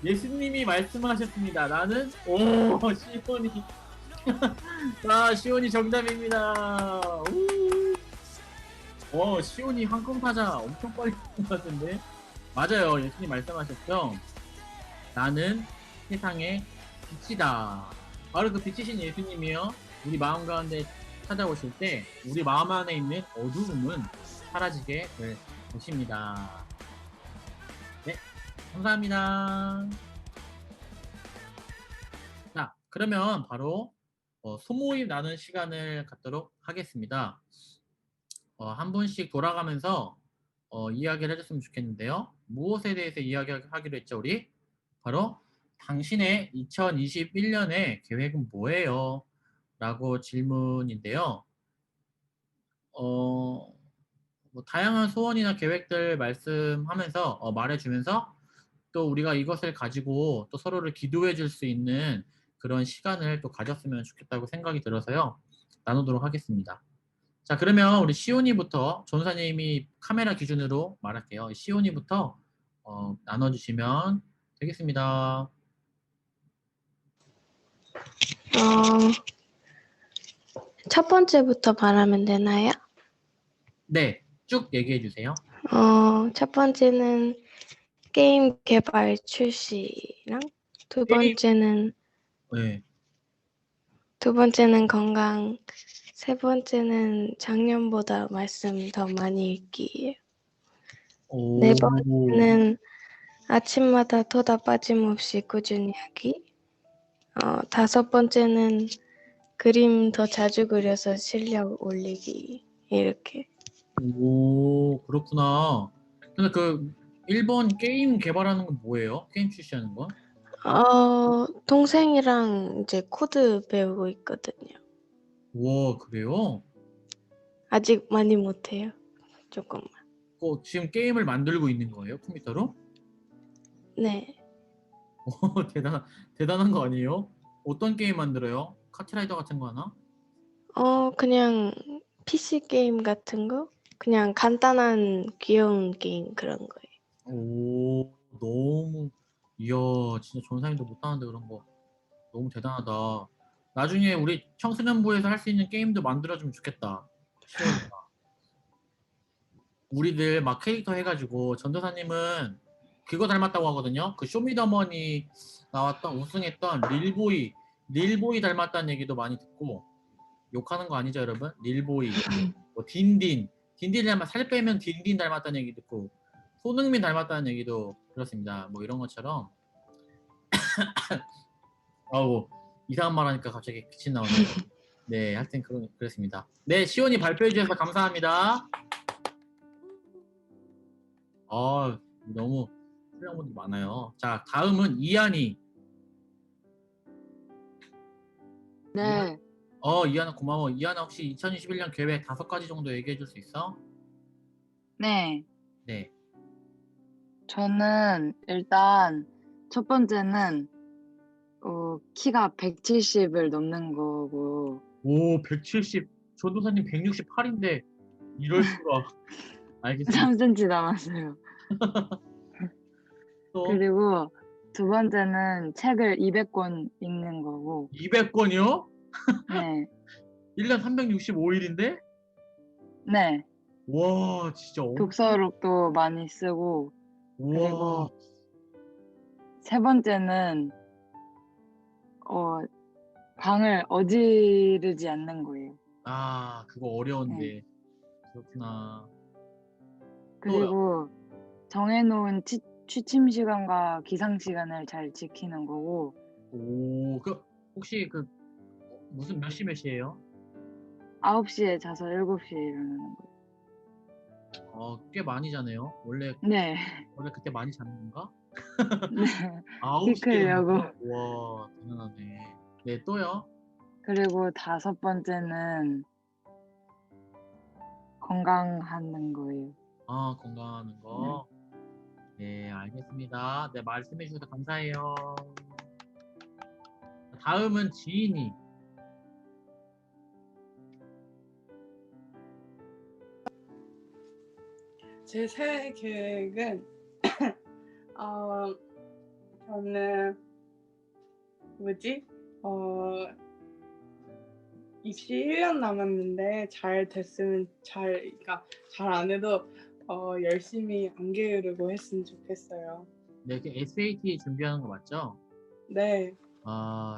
예수님이 말씀하셨습니다. 나는 시온이 자, 시온이 정답입니다. 시온이 한금 타자 엄청 빨리 것 같은데. 맞아요. 예수님 말씀하셨죠. 나는 세상의 빛이다. 바로 그 빛이신 예수님이요. 우리 마음 가운데 찾아오실 때 우리 마음 안에 있는 어두움은 사라지게 될 것입니다. 네, 감사합니다. 자, 그러면 바로 소모임 나눈 시간을 갖도록 하겠습니다. 한 분씩 돌아가면서 이야기를 해줬으면 좋겠는데요. 무엇에 대해서 이야기하기로 했죠, 우리? 바로 당신의 2021년의 계획은 뭐예요? 라고 질문인데요. 다양한 소원이나 계획들 말씀하면서 말해주면서 또 우리가 이것을 가지고 또 서로를 기도해 줄 수 있는 그런 시간을 또 가졌으면 좋겠다고 생각이 들어서요. 나누도록 하겠습니다. 자, 그러면 우리 시온이부터 전사님이 카메라 기준으로 말할게요. 시온이부터 나눠주시면 되겠습니다. 첫 번째부터 말하면 되나요? 네, 쭉 얘기해 주세요. 첫 번째는 게임 개발 출시랑 두 게임? 번째는 네. 두 번째는 건강, 세 번째는 작년보다 말씀 더 많이 읽기예요. 오, 네 번째는 아침마다 토다 빠짐없이 꾸준히 하기. 다섯 번째는 그림 더 자주 그려서 실력 올리기. 이렇게. 오, 그렇구나. 근데 그 일본 게임 개발하는 건 뭐예요? 게임 출시하는 거? 동생이랑 이제 코드 배우고 있거든요. 와, 그래요? 아직 많이 못해요. 조금만. 지금 게임을 만들고 있는 거예요? 컴퓨터로? 네. 대단한 거 아니에요? 어떤 게임 만들어요? 카트라이더 같은 거 하나? 그냥 PC 게임 같은 거? 그냥 간단한 귀여운 게임 그런 거예요. 오, 너무, 이야, 진짜 전사님도 못하는데 그런 거 너무 대단하다. 나중에 우리 청소년부에서 할 수 있는 게임도 만들어주면 좋겠다. 시원이가. 우리들 막 캐릭터 해가지고 전도사님은 그거 닮았다고 하거든요. 그 쇼미더머니 나왔던 우승했던 릴보이 닮았다는 얘기도 많이 듣고 욕하는 거 아니죠, 여러분? 릴보이, 뭐 딘딘 닮아 살 빼면 딘딘 닮았다는 얘기 듣고 손흥민 닮았다는 얘기도 들었습니다. 뭐 이런 것처럼 아우 이상한 말 하니까 갑자기 기침 나오네요. 네, 하여튼 그렇습니다. 네, 시온이 발표해 주셔서 감사합니다. 너무 훌륭한 분들 많아요. 자, 다음은 이한이. 네, 이한아 고마워. 이한아 혹시 2021년 계획 5가지 정도 얘기해 줄 수 있어? 네. 네. 저는 일단 첫 번째는 키가 170을 넘는 거고, 오, 170. 전도사님 168인데 이럴 수가. 알겠습니다. 3cm 남았어요. 또 그리고 두 번째는 책을 200권 읽는 거고, 200권이요? 네, 1년 365일인데? 네. 와, 진짜 독서록도 많이 쓰고, 와. 그리고 세 번째는 방을 어지르지 않는 거예요. 그거 네. 어려운데. 그렇구나. 또요. 그리고 정해놓은 취침 시간과 기상 시간을 잘 지키는 거고, 오, 혹시 무슨 몇 시에요? 9시에 자서 7시에 일어나는 거예요. 꽤 많이 자네요. 원래 네. 그때 많이 자는 건가? 네. 9시에 키크려고. 와, 대단하네. 네, 또요. 그리고 다섯 번째는 건강하는 거예요. 건강하는 거. 네, 알겠습니다. 네, 말씀해 주셔서 감사해요. 다음은 지인이. 제 새해 계획은 저는 입시 1년 남았는데 잘 됐으면 그러니까 잘 안 해도 열심히 안 게으르고 했으면 좋겠어요. 네, 그 SAT 준비하는 거 맞죠? 네.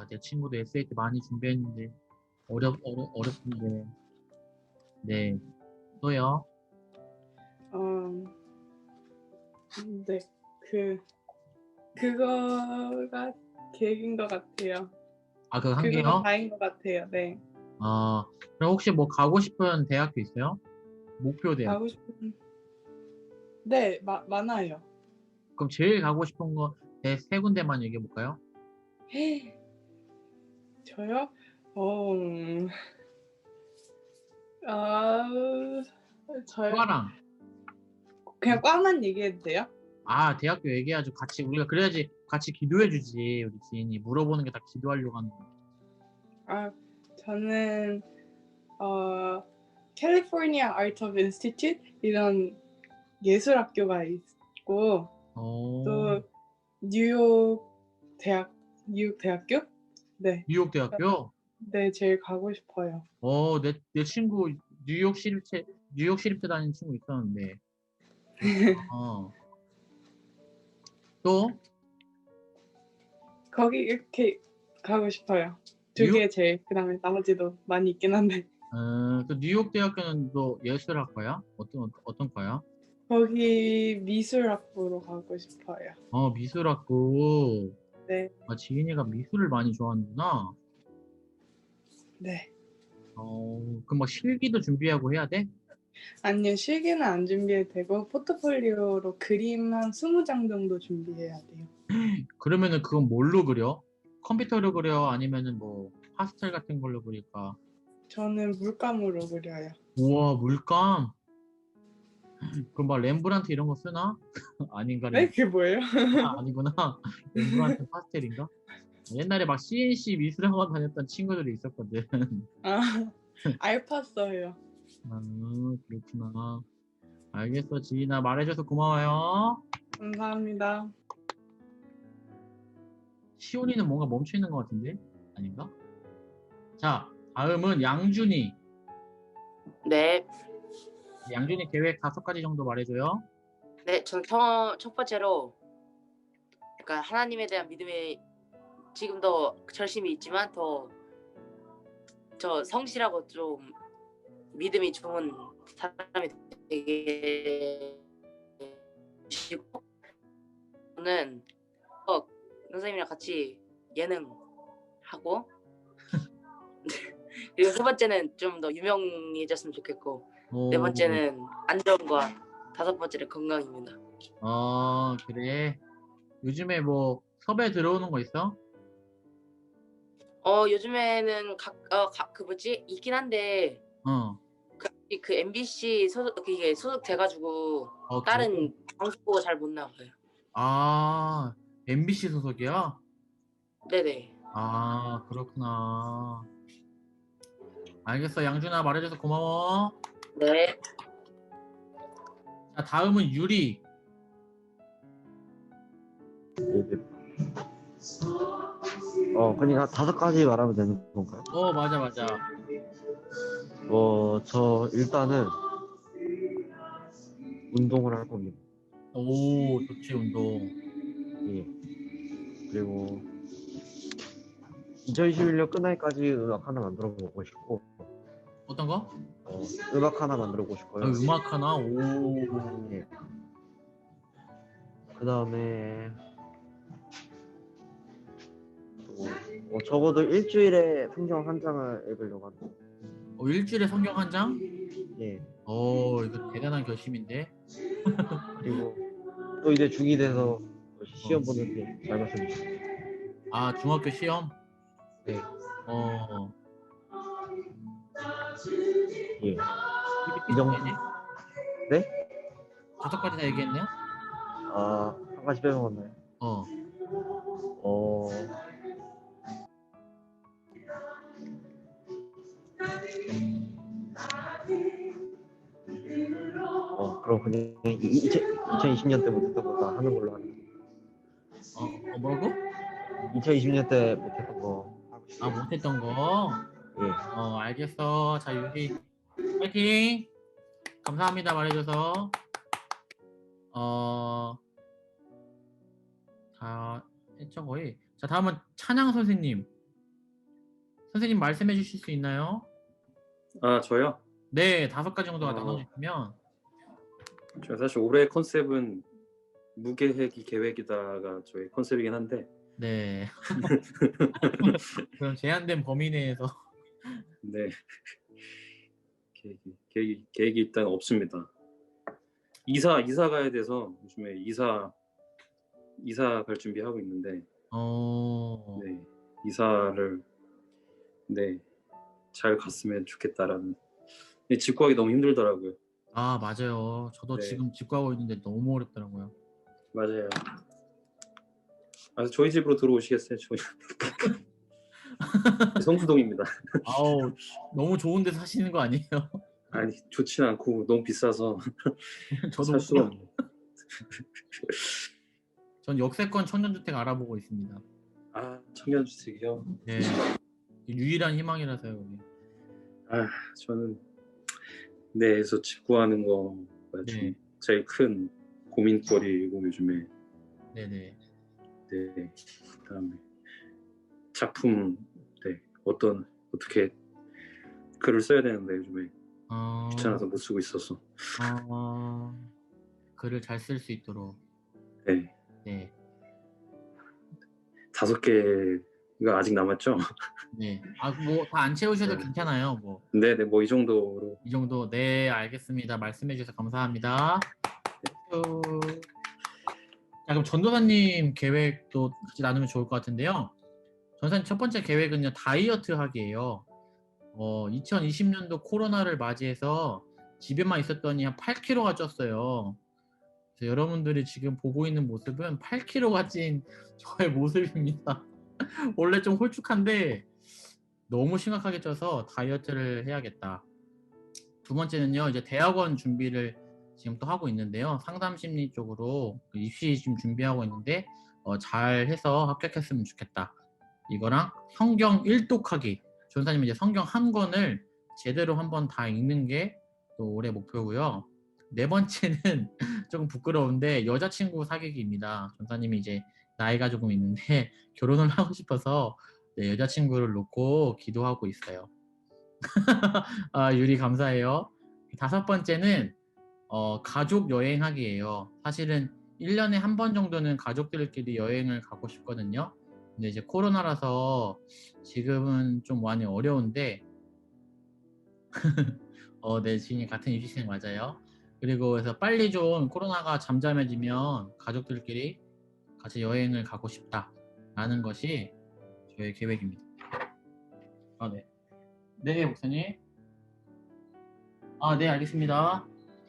내 친구도 SAT 많이 준비했는데 어렵던데. 네, 또요. 네. 그거가 계획인 것 같아요. 그거 한 그거가 개요? 다인 것 같아요. 네. 그럼 혹시 뭐 가고 싶은 대학교 있어요? 목표 대학. 가고 싶은 네, 많아요. 그럼 제일 가고 싶은 거 세 군데만 얘기해 볼까요? 저요? 아, 저요? 과랑. 그냥 과만 얘기해도 돼요? 대학교 얘기해야죠. 우리가 그래야지 같이 기도해 주지. 우리 지인이 물어보는 게 다 기도하려고 하는 거. 저는 캘리포니아 아트 오브 인스티튜트 이런 예술학교가 있고 또 뉴욕 대학교? 네. 뉴욕 대학교? 네, 제일 가고 싶어요. 내 친구 뉴욕 시립대 다니는 친구 있었는데. 또? 거기 이렇게 가고 싶어요. 두 뉴욕? 개 제일 그다음에 나머지도 많이 있긴 한데 그 뉴욕 대학교는 너 예술학과야? 어떤 과야? 거기 미술학부로 가고 싶어요. 미술학부. 네, 지인이가 미술을 많이 좋아하는구나. 네. 그럼 막 실기도 준비하고 해야 돼? 아니요, 실기는 안 준비해도 되고 포트폴리오로 그림 한 20장 정도 준비해야 돼요. 그러면은 그건 뭘로 그려? 컴퓨터로 그려? 아니면은 뭐 파스텔 같은 걸로 그릴까? 저는 물감으로 그려요. 우와, 물감. 그럼 막 렘브란트 이런 거 쓰나? 아닌가? 네, 그게 뭐예요? 아니구나. 렘브란트 파스텔인가? 옛날에 막 CNC 미술학원 다녔던 친구들이 있었거든. 아, 알파 써요. 그렇구나. 알겠어, 지인아. 말해줘서 고마워요. 감사합니다. 시온이는 뭔가 멈춰있는 것 같은데? 아닌가? 자, 다음은 양준이. 네, 양준이 계획 5가지 정도 말해줘요. 네, 전 첫 번째로 약간 하나님에 대한 믿음이 지금도 절실히 있지만 더 저 성실하고 좀 믿음이 좋은 사람이 되게 싶고 저는 선생님이랑 같이 예능 하고 그리고 세 번째는 좀 더 유명해졌으면 좋겠고 네 번째는 안정과 다섯 번째는 건강입니다. 그래. 요즘에 뭐 섭외 들어오는 거 있어? 요즘에는 그 뭐지 있긴 한데 어. 그 MBC 이게 소속돼가지고 그래? 다른 방송 잘 못 나가요. MBC 소속이야? 네네. 그렇구나. 알겠어, 양준아. 말해줘서 고마워. 네. 자, 다음은 유리. 그냥 5가지 말하면 되는 건가요? 맞아. 저 일단은 운동을 할 겁니다. 오, 좋지, 운동. 예. 그리고 2021년 끝날까지 음악 하나 만들어 보고 싶고, 어떤 거? 음악 하나 만들어 보고 싶고요. 음악 하나? 오. 예. 그 다음에 적어도 일주일에 성경 한 장을 읽으려고 합니다. 일주일에 성경 한 장? 예. 이거 대단한 결심인데. 그리고 또 이제 중2 돼서 시험 보는데 잘 봤으면 좋겠습니다. 중학교 시험? 네. 예. 이 정도. 네? 5가지 다 얘기했네요? 한 가지 빼먹었나요? 그럼 그냥 2020년 때 못했던 거 다 하는 걸로 하는. 뭐라고? 2020년 때 못했던 거 하고 싶어요. 못했던 거? 예. 알겠어. 자, 유리. 파이팅! 감사합니다, 말해줘서. 다 했죠, 거의. 자, 다음은 찬양 선생님. 선생님 말씀해 주실 수 있나요? 저요? 네, 5가지 정도가 나눠주시면. 저 사실 올해 컨셉은 무계획이 계획이다가 저희 컨셉이긴 한데. 네. 그럼 제한된 범위 내에서. 네. 계획이 일단 없습니다. 이사 가야 돼서 요즘에 이사 갈 준비하고 있는데. 네. 이사를 잘 갔으면 좋겠다라는. 집 구하기 너무 힘들더라고요. 맞아요. 저도 네. 지금 집 구하고 있는데 너무 어렵더라고요. 맞아요. 저희 집으로 들어오시겠어요? 성수동입니다. 너무 좋은 데 사시는 거 아니에요? 아니, 좋진 않고 너무 비싸서 저도 살 수가 없네요. 전 역세권 청년주택 알아보고 있습니다. 청년주택이요? 네. 유일한 희망이라서요, 여기. 저는 그래서 집 구하는 거가 좀 제일 큰 고민거리고 요즘에. 네네. 네. 그다음에 작품 어떻게 글을 써야 되는데 요즘에 어, 귀찮아서 못 쓰고 있었어. 글을 잘 쓸 수 있도록. 네. 네. 5개가 아직 남았죠? 네. 뭐 다 안 채우셔도 네. 괜찮아요. 뭐 네네, 뭐 이 정도로. 이 정도. 네, 알겠습니다. 말씀해 주셔서 감사합니다. 자, 그럼 전도사님 계획도 같이 나누면 좋을 것 같은데요. 전도사님 첫 번째 계획은요, 다이어트 하기예요. 2020년도 코로나를 맞이해서 집에만 있었더니 한 8kg가 쪘어요. 그래서 여러분들이 지금 보고 있는 모습은 8kg가 찐 저의 모습입니다. 원래 좀 홀쭉한데 너무 심각하게 쪄서 다이어트를 해야겠다. 두 번째는요, 이제 대학원 준비를 지금 또 하고 있는데요. 상담 심리 쪽으로 입시 지금 준비하고 있는데 잘 해서 합격했으면 좋겠다. 이거랑 성경 1독하기. 전사님 이제 성경 한 권을 제대로 한번 다 읽는 게 또 올해 목표고요. 네 번째는 조금 부끄러운데 여자친구 사귀기입니다. 전사님이 이제 나이가 조금 있는데 결혼을 하고 싶어서 네, 여자친구를 놓고 기도하고 있어요. 유리 감사해요. 다섯 번째는 가족 여행하기예요. 사실은 1년에 한 번 정도는 가족들끼리 여행을 가고 싶거든요. 근데 이제 코로나라서 지금은 좀 많이 어려운데 네, 지인이 같은 입시생 맞아요. 그리고 그래서 빨리 좀 코로나가 잠잠해지면 가족들끼리 같이 여행을 가고 싶다라는 것이 저의 계획입니다. 네. 네, 목사님. 네, 알겠습니다.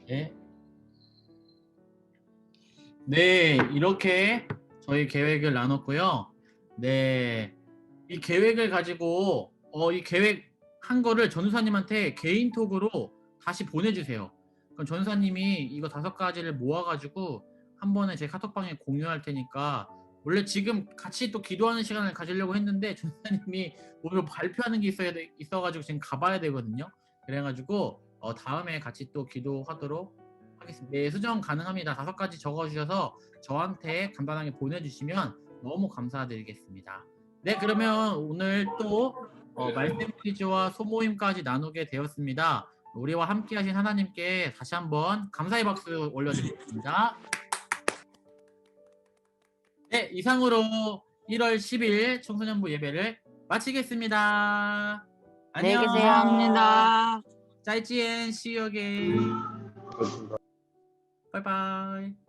네. 네, 이렇게 저희 계획을 나눴고요. 네, 이 계획을 가지고 이 계획 한 거를 전우사님한테 개인톡으로 다시 보내주세요. 그럼 전우사님이 이거 5가지를 모아가지고 한 번에 제 카톡방에 공유할 테니까 원래 지금 같이 또 기도하는 시간을 가지려고 했는데 전우사님이 오늘 발표하는 게 있어가지고 지금 가봐야 되거든요. 그래가지고 다음에 같이 또 기도하도록 하겠습니다. 네, 수정 가능합니다. 5가지 적어주셔서 저한테 간단하게 보내주시면 너무 감사드리겠습니다. 네, 그러면 오늘 또 말씀 퀴즈와 소모임까지 나누게 되었습니다. 우리와 함께 하신 하나님께 다시 한번 감사의 박수 올려드리겠습니다. 네, 이상으로 1월 10일 청소년부 예배를 마치겠습니다. 안녕. 안녕히 계세요. 감사합니다. 再见，see you again. 拜拜。